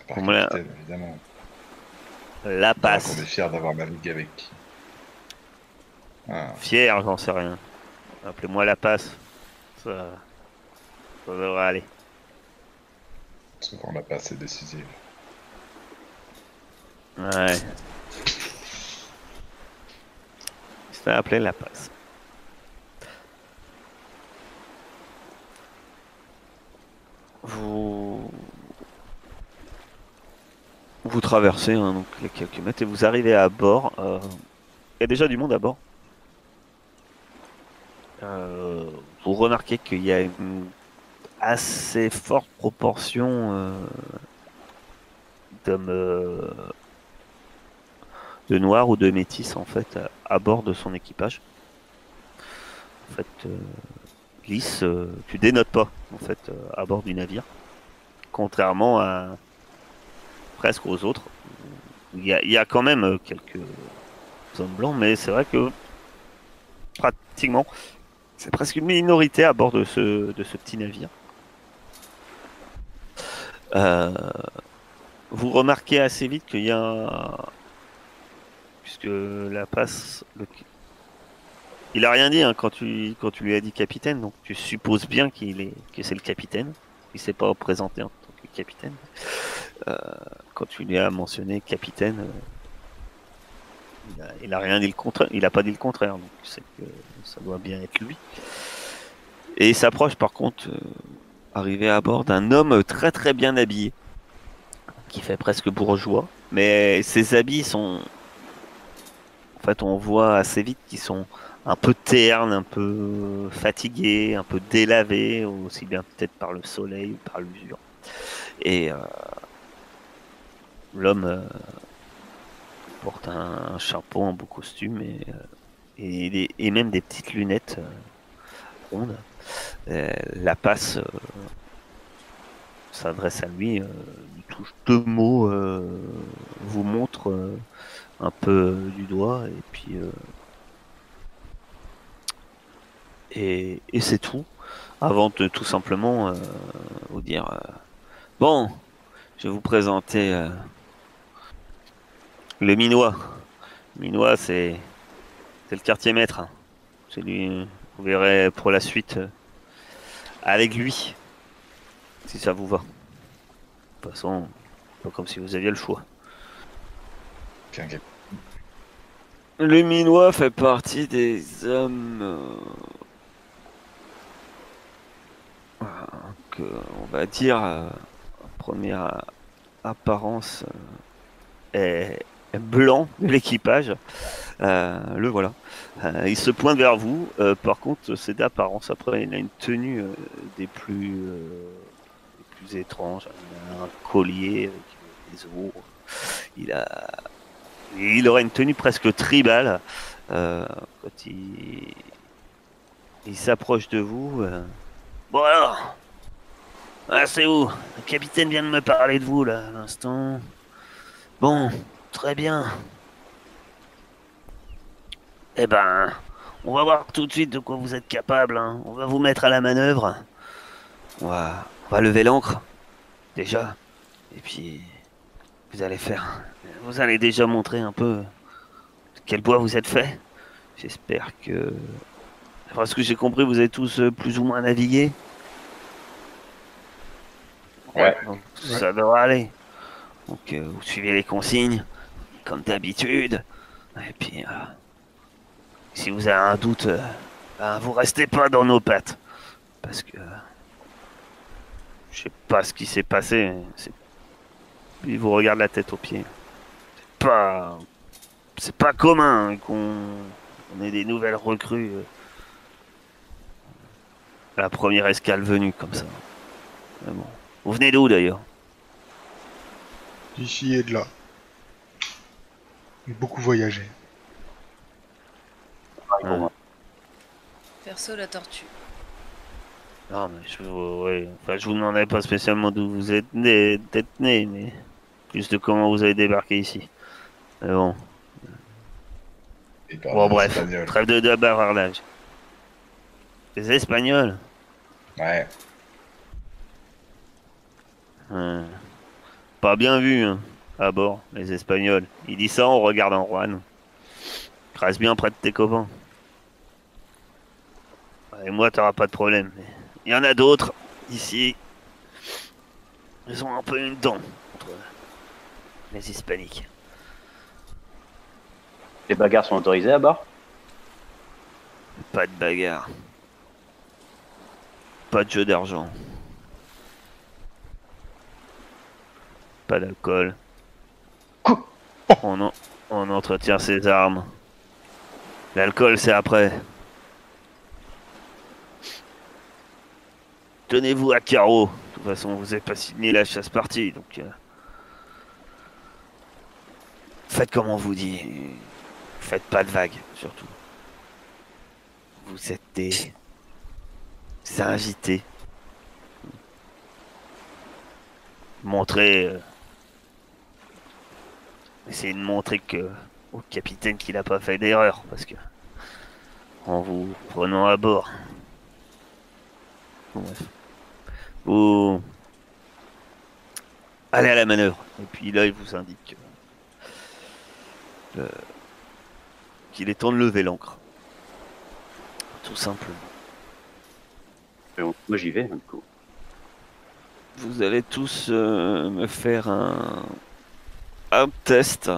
S5: Par
S1: Pour moi,
S5: capitaine, évidemment.
S1: La
S5: On
S1: passe.
S5: est fiers d'avoir navigué avec qui? Ah,
S1: Fier, j'en sais rien. Appelez-moi la passe. Ça devrait aller.
S5: souvent la passe est décisive.
S1: Ouais. C'est appelé la passe. Vous traversez donc les quelques mètres et vous arrivez à bord. Il y a déjà du monde à bord. Vous remarquez qu'il y a une assez forte proportion d'hommes de noirs ou de métis en fait à bord de son équipage. En fait, Lys, tu dénotes pas en fait à bord du navire, contrairement à presque aux autres. Il y a quand même quelques hommes blancs, mais c'est vrai que pratiquement c'est presque une minorité à bord de ce petit navire. Vous remarquez assez vite qu'il y a puisque la passe il a rien dit hein, quand tu lui as dit capitaine, donc tu supposes bien que c'est le capitaine. Il s'est pas présenté en tant que capitaine. Quand tu lui as mentionné capitaine, il a rien dit le contraire. Il a pas dit le contraire, donc c'est que ça doit bien être lui. Et il s'approche par contre, arrivé à bord d'un homme très très bien habillé, qui fait presque bourgeois, mais ses habits sont, en fait, on voit assez vite qu'ils sont un peu ternes, un peu fatigués, un peu délavés, aussi bien peut-être par le soleil ou par l'usure. Et l'homme porte un chapeau, un beau costume et même des petites lunettes rondes. La passe s'adresse à lui, lui touche 2 mots, vous montre un peu du doigt et puis et c'est tout. Avant de tout simplement vous dire bon, je vais vous présenter le Minois. Le Minois, c'est le quartier maître. C'est lui, vous verrez pour la suite avec lui, si ça vous va. De toute façon, pas comme si vous aviez le choix. Le Minois fait partie des hommes que, on va dire, à première apparence est blanc de l'équipage. Le voilà. Il se pointe vers vous. Par contre, c'est d'apparence. Après, il a une tenue des plus étranges. Il a un collier avec des os. Il aurait une tenue presque tribale. Quand il s'approche de vous. Bon alors, c'est où? Le capitaine vient de me parler de vous là à l'instant. Bon, très bien. Eh ben, on va voir tout de suite de quoi vous êtes capable. Hein. On va vous mettre à la manœuvre. On va lever l'ancre, déjà. Et puis, vous allez faire... Vous allez déjà montrer un peu de quel bois vous êtes fait. J'espère que... Parce que j'ai compris, vous avez tous plus ou moins navigué.
S5: Ouais.
S1: Donc, ça devrait aller. Donc, vous suivez les consignes, comme d'habitude. Et puis, si vous avez un doute, ben, vous restez pas dans nos pattes. Parce que... je sais pas ce qui s'est passé. Il vous regarde la tête aux pieds. Pas... C'est pas commun qu'on ait des nouvelles recrues. La première escale venue comme ça. Mais bon. Vous venez d'où d'ailleurs?
S2: D'ici et de là. J'ai beaucoup voyagé.
S6: Pareil pour moi.
S3: Perso, la tortue.
S1: Non mais je vous demandais pas spécialement d'où vous êtes né, mais plus de comment vous avez débarqué ici. Mais bon.
S5: Il parle
S1: Bon
S5: en
S1: bref,
S5: espagnol.
S1: trêve de bavardage. Les Espagnols.
S5: Ouais.
S1: Pas bien vu, hein, à bord, les Espagnols. Il dit ça en regardant Juan. Reste bien près de tes copains. Et moi, t'auras pas de problème. Il y en a d'autres, ici. Ils ont un peu une dent contre les Hispaniques.
S6: Les bagarres sont autorisées à bord?
S1: Pas de bagarre. Pas de jeu d'argent. Pas d'alcool. On entretient ses armes. L'alcool, c'est après. Tenez-vous à carreau. De toute façon, vous n'avez pas signé la chasse partie, donc... Faites comme on vous dit. Faites pas de vagues, surtout. Vous êtes des invités. Montrez... Essayez de montrer au capitaine qu'il n'a pas fait d'erreur, parce que... En vous prenant à bord... Bon, bref. Vous... Allez à la manœuvre. Et puis là, il vous indique... qu'il est temps de lever l'ancre. Tout simplement.
S6: Moi j'y vais, du coup.
S1: Vous allez tous me faire un test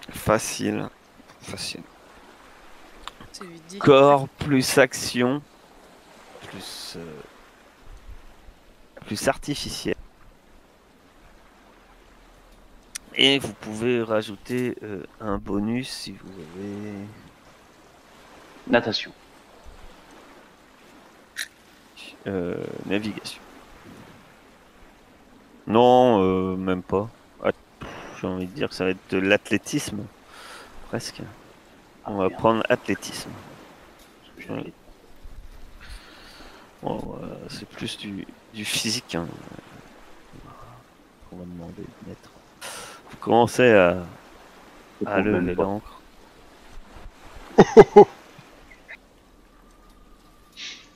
S1: facile.
S3: C'est lui dit.
S1: Corps plus action plus artificiel. Et vous pouvez rajouter un bonus si vous avez...
S6: Natation.
S1: Navigation. Non, même pas. Ah, j'ai envie de dire que ça va être de l'athlétisme. Presque. On va prendre athlétisme. Ouais. Bon, c'est plus du physique. Hein. On va demander de mettre. Vous commencez à lever l'ancre.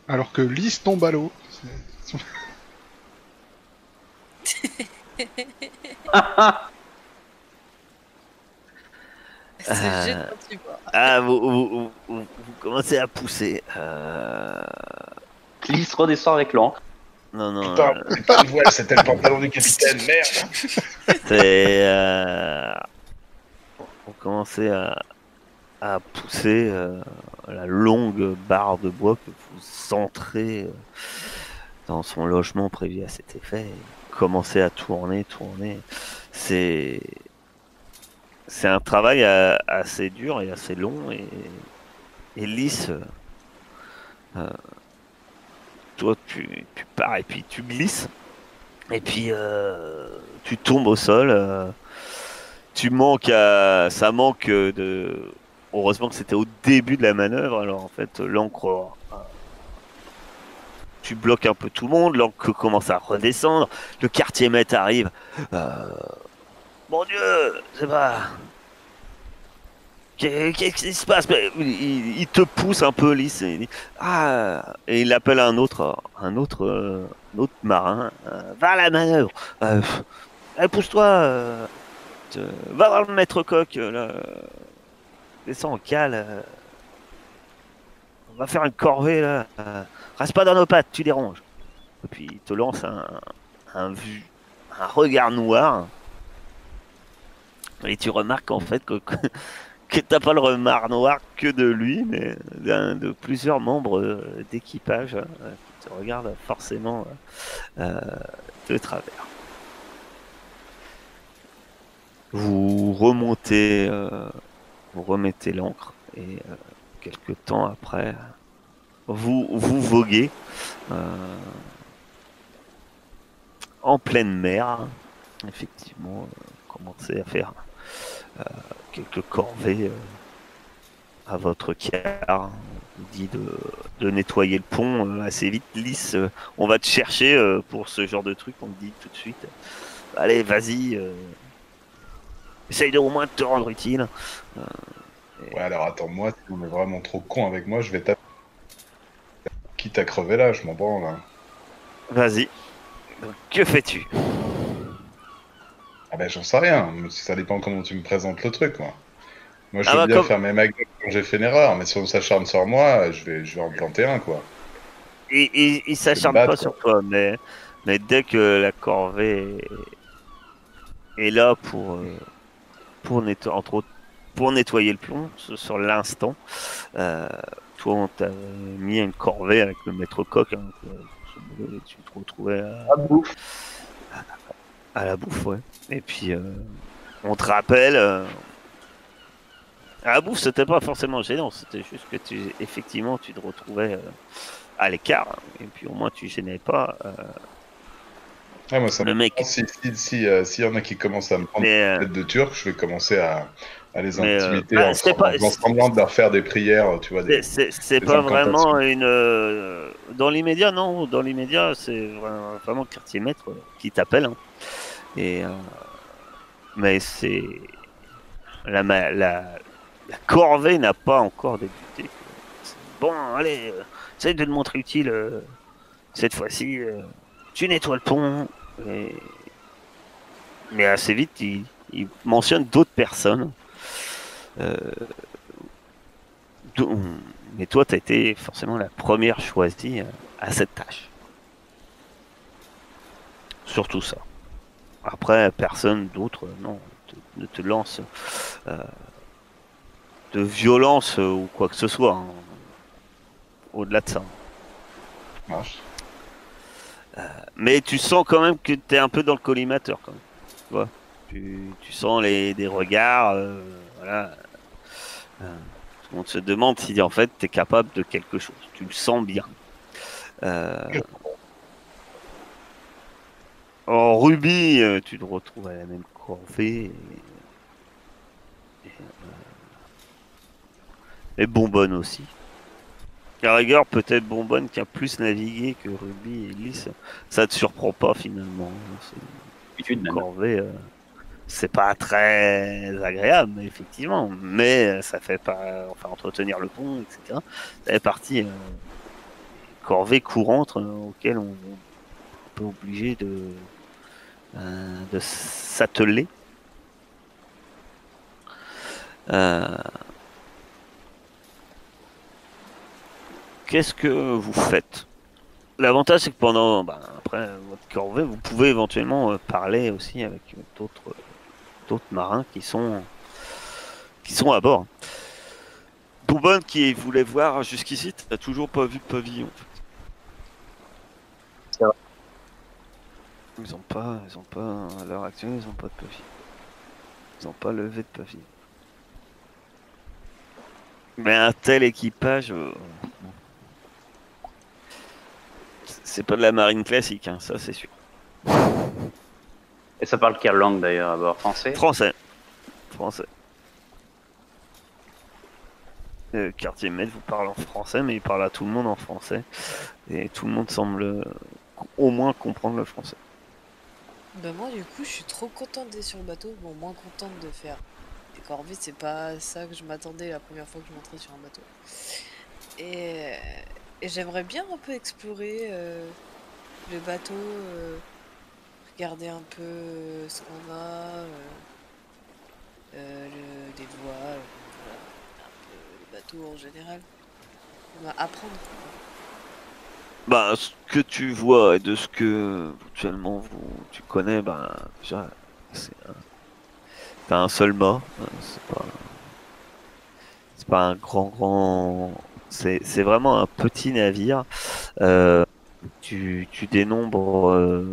S2: Alors que Lys tombe à l'eau.
S3: C'est jette quand tu vois.
S1: Ah, vous commencez à pousser.
S6: Lys redescend avec l'ancre.
S1: Non,
S5: Putain, c'est pas une voile, c'était le pantalon du capitaine, merde.
S1: c'est... Vous commencez à pousser la longue barre de bois que vous entrez dans son logement prévu à cet effet. Commencez à tourner. C'est un travail assez dur et assez long et lisse. Toi, tu pars et puis tu glisses. Et puis tu tombes au sol. Ça manque de... Heureusement que c'était au début de la manœuvre. Alors en fait, l'encre... Tu bloques un peu tout le monde. L'encre commence à redescendre. Le quartier maître arrive. Mon Dieu, c'est pas... Qu'est-ce qui se passe? Il te pousse un peu, Lys. Et il dit, ah, et il appelle un autre marin. Va à la manœuvre. Pousse-toi. Va voir le maître coq. Là. Descends en cale. On va faire une corvée là. Reste pas dans nos pattes, tu déranges. Et puis il te lance un regard noir. Et tu remarques en fait que t'as pas le regard noir que de lui, mais de plusieurs membres d'équipage qui te regardent forcément de travers. Vous remontez, vous remettez l'ancre et quelques temps après, vous voguez en pleine mer. Effectivement, commencez à faire quelques corvées à votre quart. On vous dit de nettoyer le pont assez vite. Lys, on va te chercher pour ce genre de truc. On te dit tout de suite, allez, vas-y. Essaye de au moins de te rendre utile.
S5: Ouais, alors attends, moi, si on est vraiment trop con avec moi, je vais taper. Quitte à crever là, je m'en branle. Hein.
S1: Vas-y. Donc, que fais-tu?
S5: Ah ben, j'en sais rien. Ça dépend comment tu me présentes le truc, moi. Moi, je veux bien fermer ma gueule quand j'ai fait une erreur, mais si on s'acharne sur moi, je vais en planter un, quoi.
S1: Il s'acharne pas sur toi, mais dès que la corvée est là pour nettoyer le plomb, sur l'instant, toi, on t'a mis une corvée avec le maître coq, hein, tu te retrouvais à la bouffe, ouais. Et puis, on te rappelle, à la bouffe, c'était pas forcément gênant, c'était juste que effectivement, tu te retrouvais à l'écart, hein, et puis au moins, tu gênais pas.
S5: Ouais, moi, ça
S1: le mec.
S5: S'il y en a qui commencent à me prendre la tête de turc, je vais commencer à les intimider en semblant de leur faire des prières, tu vois.
S1: C'est pas vraiment une. Dans l'immédiat, non. Dans l'immédiat, c'est vraiment le quartier maître qui t'appelle. Hein. Et, mais c'est. La corvée n'a pas encore débuté. Bon, allez, essaye de te montrer utile cette fois-ci. Tu nettoies le pont. Mais assez vite, il mentionne d'autres personnes. Mais toi, tu as été forcément la première choisie à cette tâche. Surtout ça. Après, personne d'autre ne te lance de violence ou quoi que ce soit. Hein. Au-delà de ça. Mais tu sens quand même que tu es un peu dans le collimateur. Quand même. Tu vois, tu sens des regards. Voilà. On se demande si en fait tu es capable de quelque chose. Tu le sens bien. En Ruby, tu te retrouves à la même corvée. Et Bonbonne aussi. À rigueur, peut-être Bonbonne qui a plus navigué que Ruby et Lys. Ça te surprend pas finalement. Une corvée, c'est pas très agréable, effectivement. Mais ça fait pas. Enfin, entretenir le pont, etc. Ça fait partie corvée courante auquel on peut obliger de s'atteler. Qu'est-ce que vous faites? L'avantage, c'est que pendant, après votre corvée, vous pouvez éventuellement parler aussi avec d'autres marins qui sont à bord. Bonbonne qui voulait voir jusqu'ici, t'as toujours pas vu de pavillon. En fait.
S6: C'est vrai.
S1: Ils ont pas, à l'heure actuelle, ils ont pas de pavillon. Ils ont pas levé de pavillon. Mais un tel équipage, c'est pas de la marine classique, hein, ça c'est sûr.
S6: Et ça parle quelle langue d'ailleurs à bord? Français?
S1: Français. Quartier maître vous parle en français, mais il parle à tout le monde en français. Et tout le monde semble au moins comprendre le français.
S3: Bah moi du coup je suis trop contente d'être sur le bateau, bon moins contente de faire des corvées, c'est pas ça que je m'attendais la première fois que je montrais sur un bateau. Et j'aimerais bien un peu explorer le bateau, regarder un peu ce qu'on a, des voiles, voilà, un peu le bateau en général. Apprendre.
S1: Bah, ce que tu vois et de ce que actuellement tu connais, bah, déjà, t'as un seul mât, c'est pas un grand, c'est vraiment un petit navire. Euh, tu dénombres,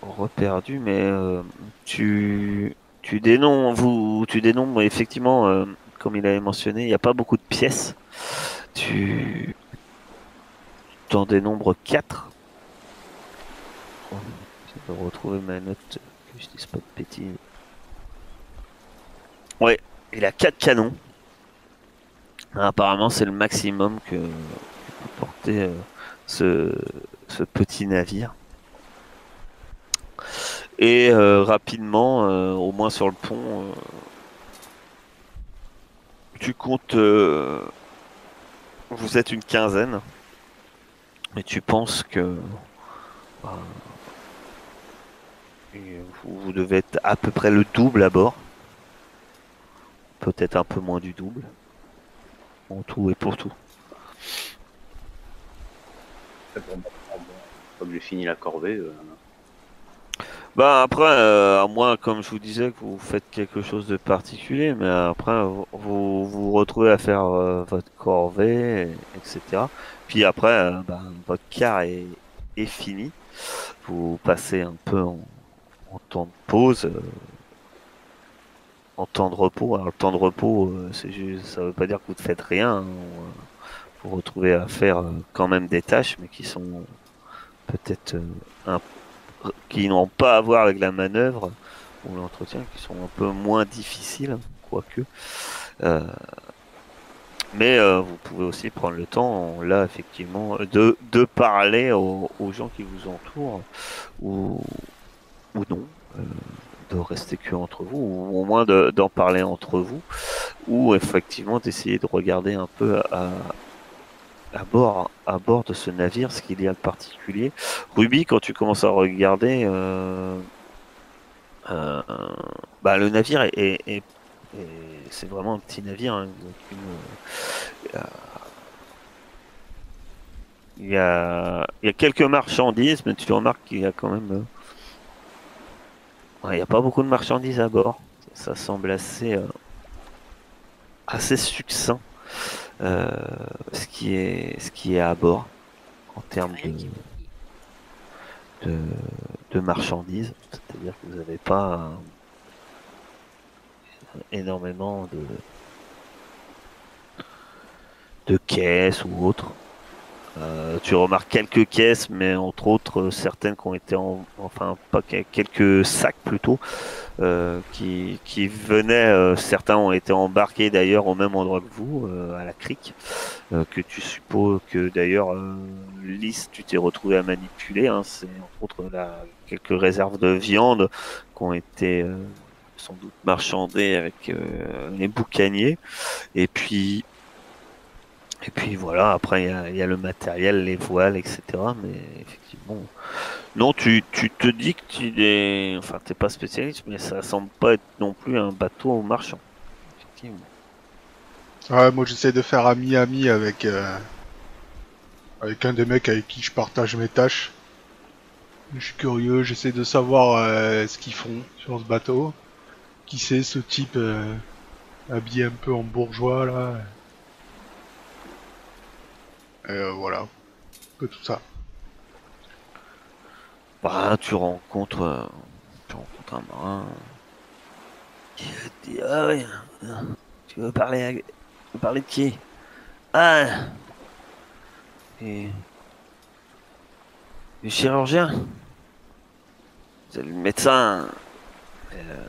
S1: reperdu, mais tu dénombres effectivement, comme il avait mentionné, il n'y a pas beaucoup de pièces. Tu t'en dénombres 4. Je vais retrouver ma note, que je dise pas de bêtises. Ouais, il a 4 canons. Apparemment, c'est le maximum que peut porter ce petit navire. Et rapidement, au moins sur le pont, tu comptes, vous êtes une quinzaine, et tu penses que bah, vous devez être à peu près le double à bord, peut-être un peu moins du double, en tout et pour tout.
S6: Comme j'ai fini la corvée.
S1: Bah après, à moins, comme je vous disais, que vous faites quelque chose de particulier, mais après, vous retrouvez à faire votre corvée, etc. Puis après, bah, votre quart est fini. Vous passez un peu en temps de pause, en temps de repos. Alors, le temps de repos, c'est juste, ça veut pas dire que vous ne faites rien, hein. Vous vous retrouvez à faire quand même des tâches, mais qui sont peut-être qui n'ont pas à voir avec la manœuvre ou l'entretien, qui sont un peu moins difficiles, quoique. Euh, mais vous pouvez aussi prendre le temps, là, effectivement, de parler aux gens qui vous entourent, ou, ou non. euh, de rester que entre vous, ou au moins d'en parler entre vous, ou effectivement d'essayer de regarder un peu à bord de ce navire ce qu'il y a de particulier. Ruby, quand tu commences à regarder, euh, bah, le navire c'est vraiment un petit navire, hein, il y a quelques marchandises, mais tu remarques qu'il y a quand même, ouais, il n'y a pas beaucoup de marchandises à bord. Ça semble assez succinct, euh, ce qui est à bord en termes de, de marchandises. C'est-à-dire que vous n'avez pas énormément de caisses ou autres. Tu remarques quelques caisses, mais entre autres certaines qui ont été enfin pas quelques sacs plutôt, qui venaient. Certains ont été embarqués d'ailleurs au même endroit que vous, à la crique, que tu supposes que d'ailleurs Lys, tu t'es retrouvé à manipuler. Hein. C'est entre autres quelques réserves de viande qui ont été sans doute marchandées avec les boucaniers. Et puis voilà, après il y a le matériel, les voiles, etc. Mais effectivement, non, tu te dis que enfin, t'es pas spécialiste, mais ça semble pas être non plus un bateau marchand. Effectivement.
S2: Ouais, moi j'essaie de faire ami-ami avec un des mecs avec qui je partage mes tâches. Je suis curieux, j'essaie de savoir ce qu'ils font sur ce bateau. Qui c'est ce type habillé un peu en bourgeois là. Voilà, un peu tout ça.
S1: Bah, tu rencontres un marin qui te dit, ah oui, tu veux parler de qui? Ah, et, le chirurgien, c'est le médecin. euh,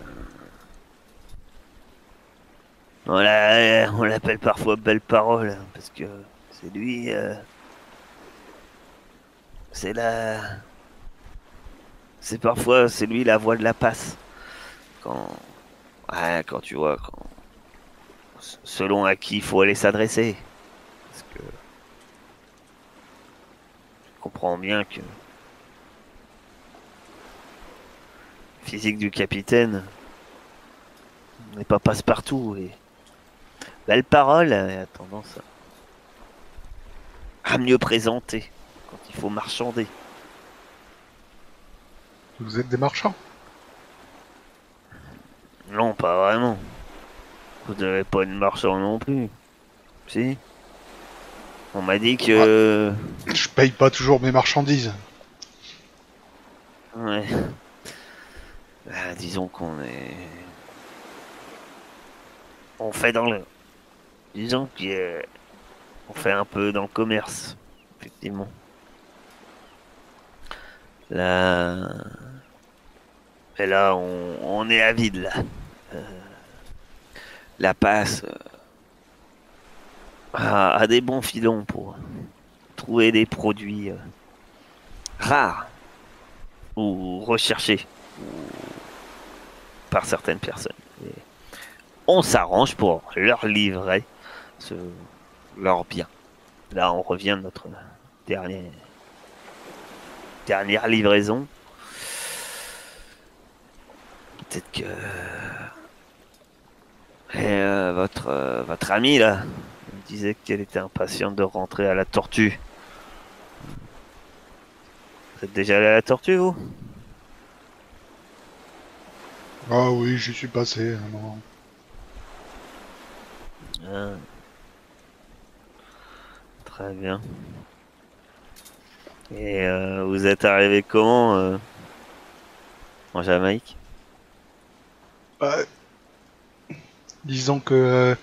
S1: on l'appelle parfois Belle Parole, hein, parce que c'est lui, c'est la, C'est parfois, c'est lui la voix de la passe. Quand, ouais, quand tu vois, selon à qui il faut aller s'adresser. Parce que je comprends bien que le physique du capitaine n'est pas passe-partout et belle parole a tendance à mieux présenter quand il faut marchander.
S2: Vous êtes des marchands?
S1: Non, pas vraiment. Vous n'avez pas une marchand non plus. Si. On m'a dit que...
S2: Je paye pas toujours mes marchandises.
S1: Ouais. Disons qu'on est... On fait dans le... Disons qu'on fait un peu dans le commerce. Effectivement. Là... Et là, on est avide, là. La passe a des bons filons pour trouver des produits rares ou recherchés par certaines personnes. Et on s'arrange pour leur livrer leur bien. Là, on revient à notre dernière livraison. Peut-être que votre amie là me disait qu'elle était impatiente de rentrer à la Tortue. Vous êtes déjà allé à la Tortue, vous?
S2: Ah oui, j'y suis passé un moment.
S1: Ah. Très bien. Et vous êtes arrivé comment en Jamaïque?
S2: Disons que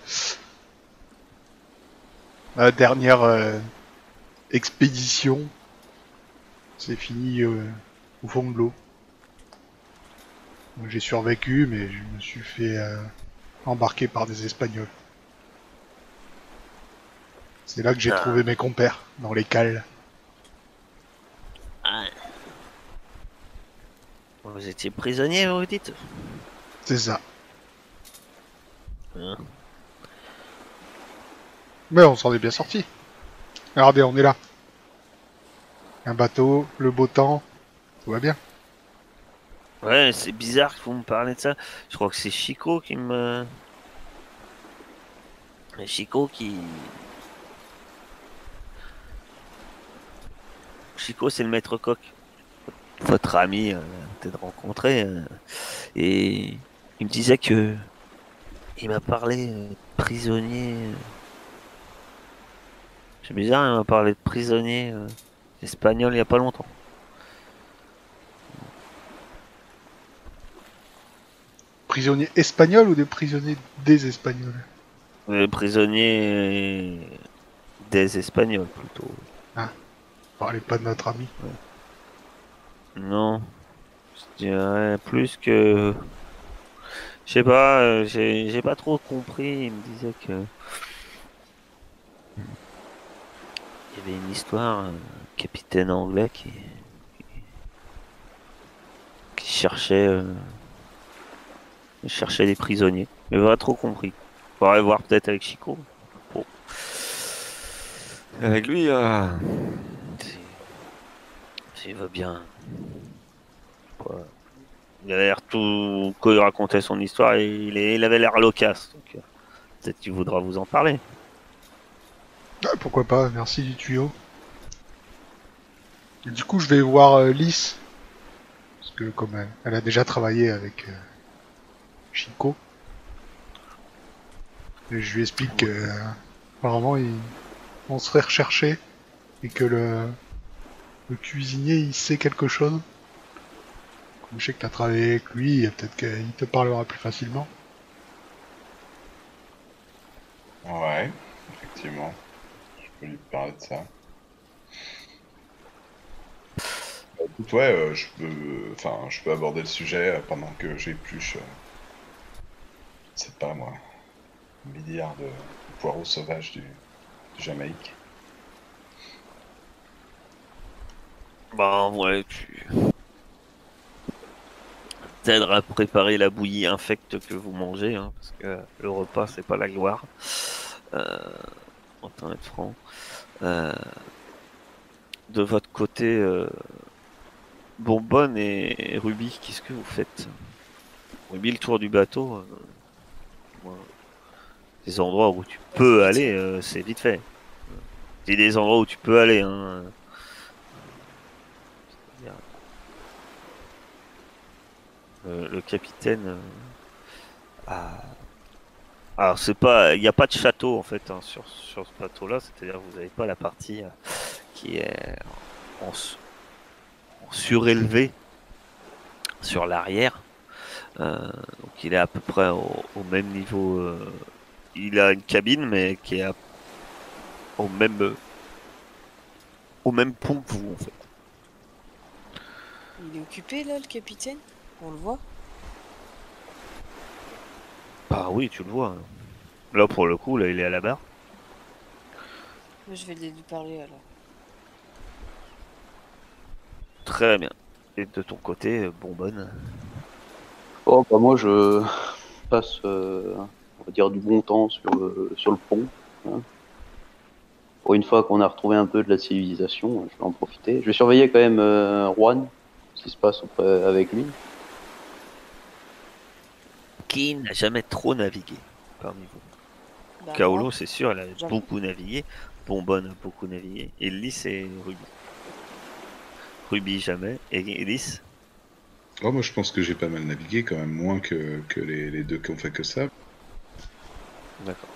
S2: la dernière expédition s'est finie au fond de l'eau. J'ai survécu, mais je me suis fait embarquer par des Espagnols. C'est là que j'ai trouvé mes compères, dans les cales.
S1: Ah. Vous étiez prisonnier, vous dites?
S2: C'est ça.
S1: Hein?
S2: Mais on s'en est bien sorti. Regardez, on est là. Un bateau, le beau temps, tout va bien.
S1: Ouais, c'est bizarre que vous me parlez de ça. Je crois que c'est Chico qui me... Chico, c'est le maître coq. Votre ami, peut-être rencontré. Et il me disait que... Il m'a parlé de prisonnier... C'est bizarre, il m'a parlé de prisonnier espagnol il y a pas longtemps.
S2: Prisonniers espagnols ou des prisonniers des Espagnols?
S1: Prisonnier des Espagnols, plutôt.
S2: Parlez pas de notre ami.
S1: Non, je dirais plus que... Je sais pas, j'ai pas trop compris. Il me disait que... Il y avait une histoire, un capitaine anglais qui cherchait des prisonniers. Mais pas trop compris. Faudrait voir peut-être avec Chico. Bon. Avec lui, s'il veut bien. Ouais. Il avait l'air tout... Quand il racontait son histoire, il avait l'air loquace. Donc, peut-être qu'il voudra vous en parler.
S2: Ah, pourquoi pas, merci du tuyau. Et du coup, je vais voir Lys. Parce que comme elle a déjà travaillé avec Chico. Et je lui explique que apparemment on serait recherché et que le cuisinier il sait quelque chose. Comme je sais que tu as travaillé avec lui, peut-être qu'il te parlera plus facilement.
S5: Ouais, effectivement. Je peux lui parler de ça. Écoute, ouais, je peux aborder le sujet pendant que j'épluche, je sais pas moi, un milliard de poireaux sauvages du Jamaïque.
S1: Bah ouais, t'aidera à préparer la bouillie infecte que vous mangez, hein, parce que le repas c'est pas la gloire. Autant être franc. De votre côté, Bonbonne et Ruby, qu'est-ce que vous faites? Ruby, le tour du bateau, des endroits où tu peux aller, c'est vite fait. C'est des endroits où tu peux aller, hein. Le capitaine alors c'est pas, il n'y a pas de château en fait, hein, sur ce bateau-là, c'est-à-dire que vous n'avez pas la partie qui est en surélevé sur l'arrière. Donc il est à peu près au même niveau. Il a une cabine mais qui est au même pont que vous en fait.
S3: Il est occupé là, le capitaine? On le voit?
S1: Bah oui, tu le vois, hein. Là pour le coup, là il est à la barre.
S3: Moi, je vais lui parler alors.
S1: Très bien. Et de ton côté, Bonbonne?
S6: Oh, bah moi je passe, on va dire, du bon temps sur le pont. Hein. Pour une fois qu'on a retrouvé un peu de la civilisation, je vais en profiter. Je vais surveiller quand même Juan, ce qui se passe avec lui.
S1: Qui n'a jamais trop navigué parmi vous?
S3: Bah,
S1: Kaolo,
S3: moi,
S1: c'est sûr, elle a
S3: jamais.
S1: beaucoup navigué. Bonbonne a beaucoup navigué. Et Lys et Ruby. Ruby jamais. Et Lys?
S5: Oh, moi, je pense que j'ai pas mal navigué, quand même, moins que les deux qui ont fait que ça.
S1: D'accord.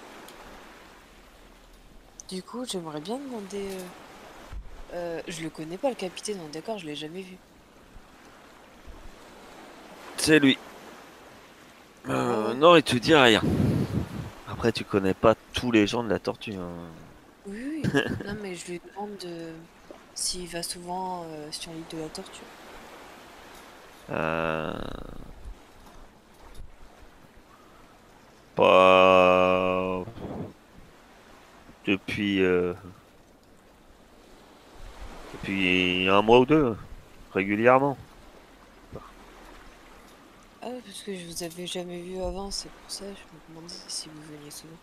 S3: Du coup, j'aimerais bien demander. Je le connais pas, le capitaine, on est d'accord, je l'ai jamais vu.
S1: C'est lui.
S3: Ouais.
S1: Non, il te dit rien. Après, tu connais pas tous les gens de la tortue, hein.
S3: Oui, oui. Non, mais je lui demande s'il va souvent sur l'île de la Tortue.
S1: Pas depuis un mois ou deux, régulièrement.
S3: Ah ouais, parce que je vous avais jamais vu avant, c'est pour ça que je me demandais si vous veniez souvent.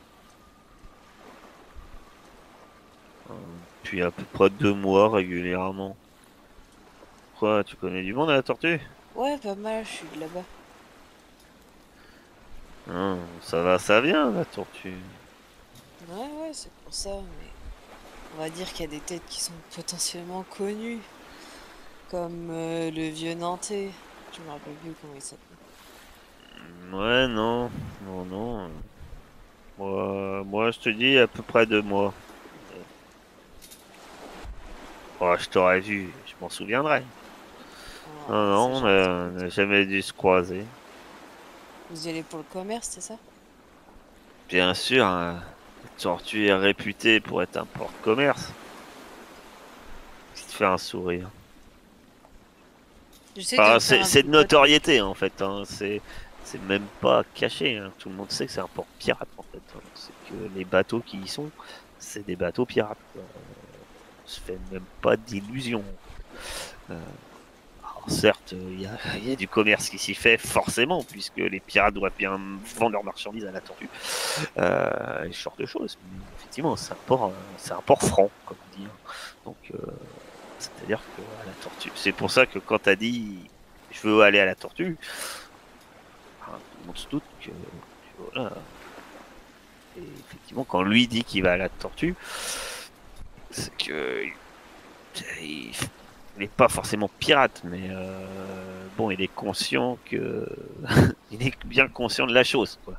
S1: Depuis à peu près 2 mois régulièrement. Quoi, tu connais du monde à la tortue?
S3: Ouais, pas mal, je suis de là-bas.
S1: Non, ça va, ça vient, la tortue.
S3: Ouais, c'est pour ça, mais on va dire qu'il y a des têtes qui sont potentiellement connues, comme le vieux Nantais. Je me rappelle plus comment il s'appelle.
S1: Ouais, non. Moi, je te dis à peu près 2 mois. Oh, je t'aurais vu, je m'en souviendrai.
S3: Ah,
S1: Non,
S3: c'est
S1: on
S3: gentil.
S1: n'a jamais dû se croiser.
S3: Vous y allez pour le commerce, c'est ça?
S1: Bien sûr, hein, la tortue est réputée pour être un porte-commerce. Qui te fait un sourire.
S3: J'essaie de me faire un
S1: C'est
S3: peu
S1: de
S3: pote avec
S1: notoriété en fait, hein. C'est même pas caché, hein. Tout le monde sait que c'est un port pirate en fait, hein. C'est que les bateaux qui y sont, c'est des bateaux pirates, quoi. On se fait même pas d'illusions. Alors certes, il y a du commerce qui s'y fait forcément, puisque les pirates doivent bien vendre leurs marchandises à la tortue. Et ce genre de choses. Mais effectivement, c'est un port franc, comme on dit, hein. Donc, c'est-à-dire que à la tortue. C'est pour ça que quand t'as dit je veux aller à la tortue, tout le monde se doute que voilà. Et effectivement, quand lui dit qu'il va à la tortue, c'est que il n'est pas forcément pirate, mais bon, il est conscient que il est bien conscient de la chose, quoi.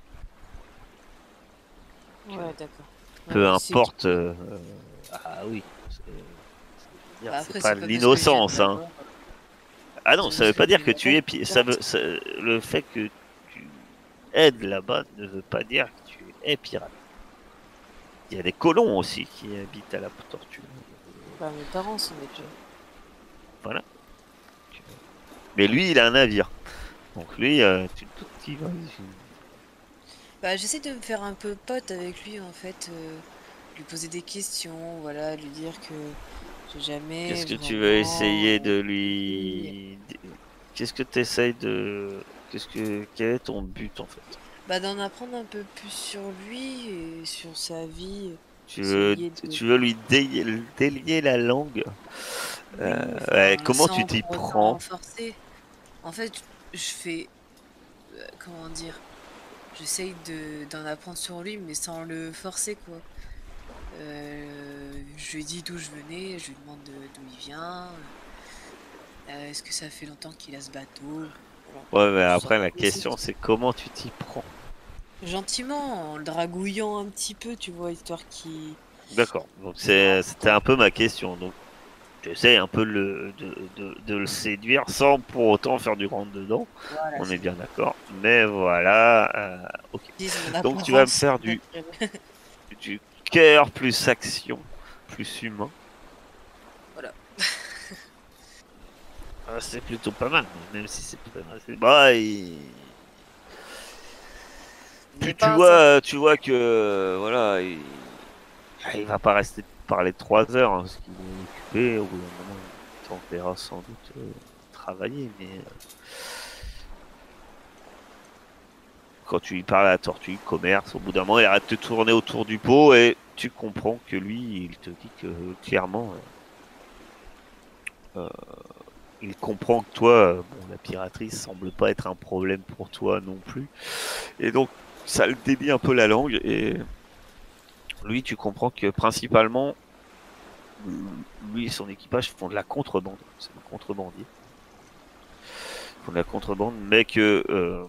S3: Ouais, d'accord.
S1: Peu
S3: Il sait
S1: importe. Ah oui.
S3: Bah
S1: C'est
S3: après,
S1: pas
S3: c'est pas parce que je viens de
S1: l'innocence, hein.
S3: là-bas.
S1: Ah
S3: C'est
S1: non,
S3: pas
S1: ça
S3: parce
S1: veut
S3: que
S1: pas
S3: je
S1: dire
S3: vis
S1: que tu
S3: là-bas
S1: es
S3: que je suis
S1: ça veut,
S3: pirate.
S1: le fait que tu aides là-bas ne veut pas dire que tu es pirate. Il y a des colons aussi qui habitent à la tortue.
S3: Bah, mes parents sont des pirates.
S1: Voilà. Mais lui, il a un navire. Donc lui, tu te doutes qu'il va.
S3: Bah, j'essaie de me faire un peu pote avec lui, en fait. Lui poser des questions, voilà, lui dire que j'ai jamais
S1: Qu'est-ce que tu veux
S3: vraiment
S1: essayer de
S3: compris.
S1: lui... Qu'est-ce que tu essayes de Quel est ton but en fait?
S3: Bah, d'en apprendre un peu plus sur lui et sur sa vie.
S1: Tu veux lui délier la langue?
S3: Oui,
S1: comment tu
S3: sans
S1: t'y
S3: pour autant
S1: prends?
S3: forcer. En fait, je fais, comment dire, j'essaye d'en apprendre sur lui, mais sans le forcer, quoi. Je lui dis d'où je venais, je lui demande d'où il vient. Est-ce que ça fait longtemps qu'il a ce bateau? Voilà.
S1: Ouais, mais
S3: Ça,
S1: après la
S3: c'est
S1: question c'est comment tu t'y prends?
S3: gentiment, en le dragouillant un petit peu, tu vois, histoire qu'il...
S1: D'accord. Donc
S3: Voilà.
S1: c'était un peu ma question. Donc tu essaies un peu de le séduire sans pour autant faire du rentre dedans.
S3: Voilà,
S1: On est
S3: c'est
S1: bien d'accord. Mais voilà. Ok.
S3: mon
S1: Donc tu vas me
S3: apparence
S1: faire du cœur plus action, plus humain.
S3: Voilà.
S1: C'est plutôt pas mal, même si c'est pas mal. Bah, tu vois que voilà, il va pas rester parler 3 heures, hein, parce qu'il est occupé. Au bout d'un moment, il t'enverra sans doute travailler, mais quand tu lui parles à la tortue, commerce, au bout d'un moment, il arrête de tourner autour du pot et tu comprends que lui, il te dit que clairement, il comprend que toi, bon, la piraterie semble pas être un problème pour toi non plus. Et donc, ça le délie un peu la langue. Et lui, tu comprends que principalement, lui et son équipage font de la contrebande. C'est des contrebandiers. Ils font de la contrebande, mais que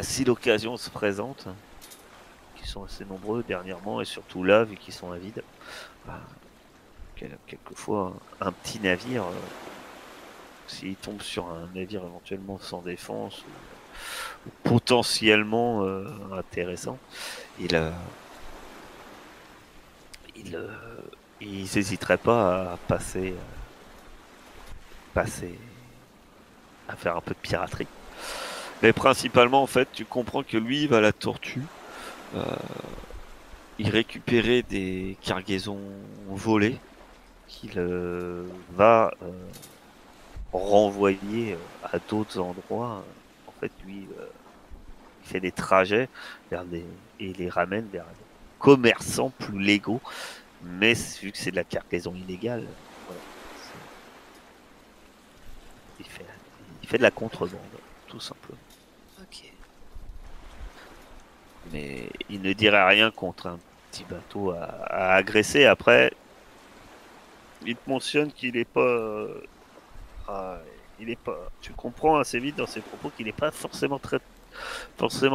S1: si l'occasion se présente, qui sont assez nombreux dernièrement, et surtout là, vu qu'ils sont avides, bah, quelquefois, un petit navire, s'il tombe sur un navire éventuellement sans défense ou potentiellement intéressant, ils n'hésiteraient pas à passer à faire un peu de piraterie. Mais principalement, en fait, tu comprends que lui, il va à la tortue. Il récupérait des cargaisons volées qu'il va renvoyer à d'autres endroits. En fait, lui, il fait des trajets et il les ramène vers des commerçants plus légaux. Mais vu que c'est de la cargaison illégale, voilà, il fait de la contrebande, tout simplement.
S3: Ok.
S1: Mais il ne dirait rien contre un petit bateau à agresser. Après, il te mentionne qu'il est pas, il est pas. Tu comprends assez vite dans ses propos qu'il n'est pas forcément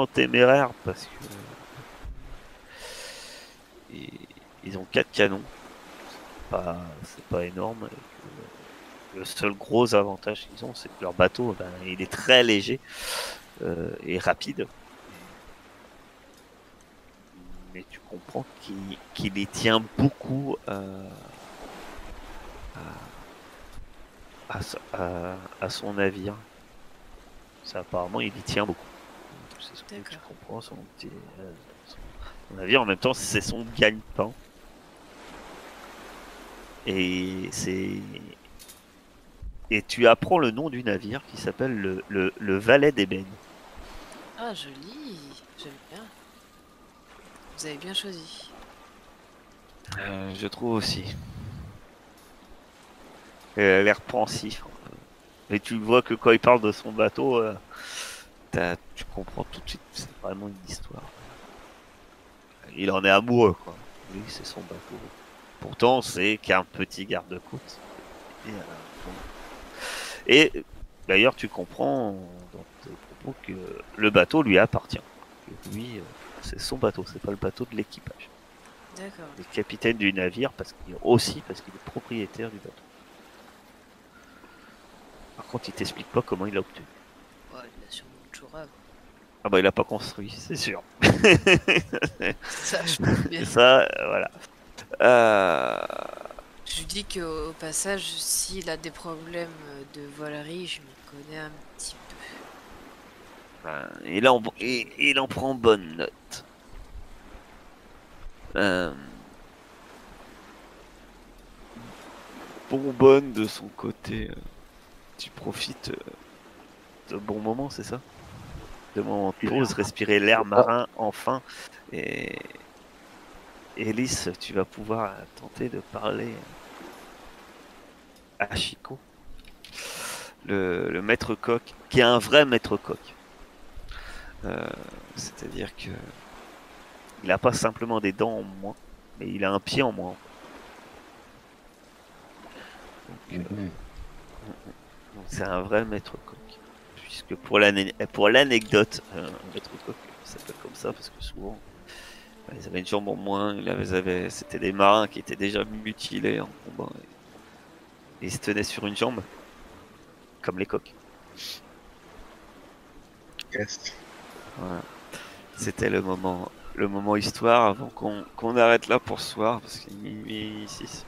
S1: téméraire parce que ils ont 4 canons. C'est pas énorme. Le seul gros avantage qu'ils ont, c'est que leur bateau, il est très léger et rapide. Mais tu comprends qu'il y tient beaucoup à son navire. Ça, apparemment, il y tient beaucoup. C'est ce que tu comprends, son navire. En même temps, c'est son gagne-pain. Et tu apprends le nom du navire qui s'appelle le Valet d'Ébène.
S3: Ah, joli. J'aime bien. Vous avez bien choisi.
S1: Je trouve aussi. Elle a l'air pensif. Et tu vois que quand il parle de son bateau, tu comprends tout de suite que c'est vraiment une histoire. Il en est amoureux, quoi. Lui, c'est son bateau. Pourtant, c'est qu'un petit garde-côte. Et d'ailleurs, tu comprends dans tes propos que le bateau lui appartient. Que lui, c'est son bateau, c'est pas le bateau de l'équipage.
S3: D'accord.
S1: Il est capitaine du navire parce qu'il est propriétaire du bateau. Par contre, il t'explique pas comment il l'a obtenu.
S3: Ouais, il a sûrement toujours rêve.
S1: Ah bah il a pas construit, c'est sûr.
S3: Ça, je pense bien.
S1: Ça, voilà.
S3: Je lui dis qu'au passage, s'il a des problèmes de volerie, je m'y connais un petit peu.
S1: Il en prend bonne note. Bonbonne de son côté Tu profites de bons moments, c'est ça? De moments de pause, respirer l'air marin enfin. Et Elise, tu vas pouvoir tenter de parler à Chico, le maître coq, qui est un vrai maître coq. C'est-à-dire que il n'a pas simplement des dents en moins, mais il a un pied en moins. Donc, c'est un vrai maître coq. Puisque pour l'anecdote, un maître coq s'appelle comme ça parce que souvent ils avaient une jambe en moins, c'était des marins qui étaient déjà mutilés en combat. Et ils se tenaient sur une jambe, comme les coqs.
S2: Yes.
S1: Voilà. C'était le moment histoire avant qu'on arrête là pour ce soir, parce qu'il est minuit 6.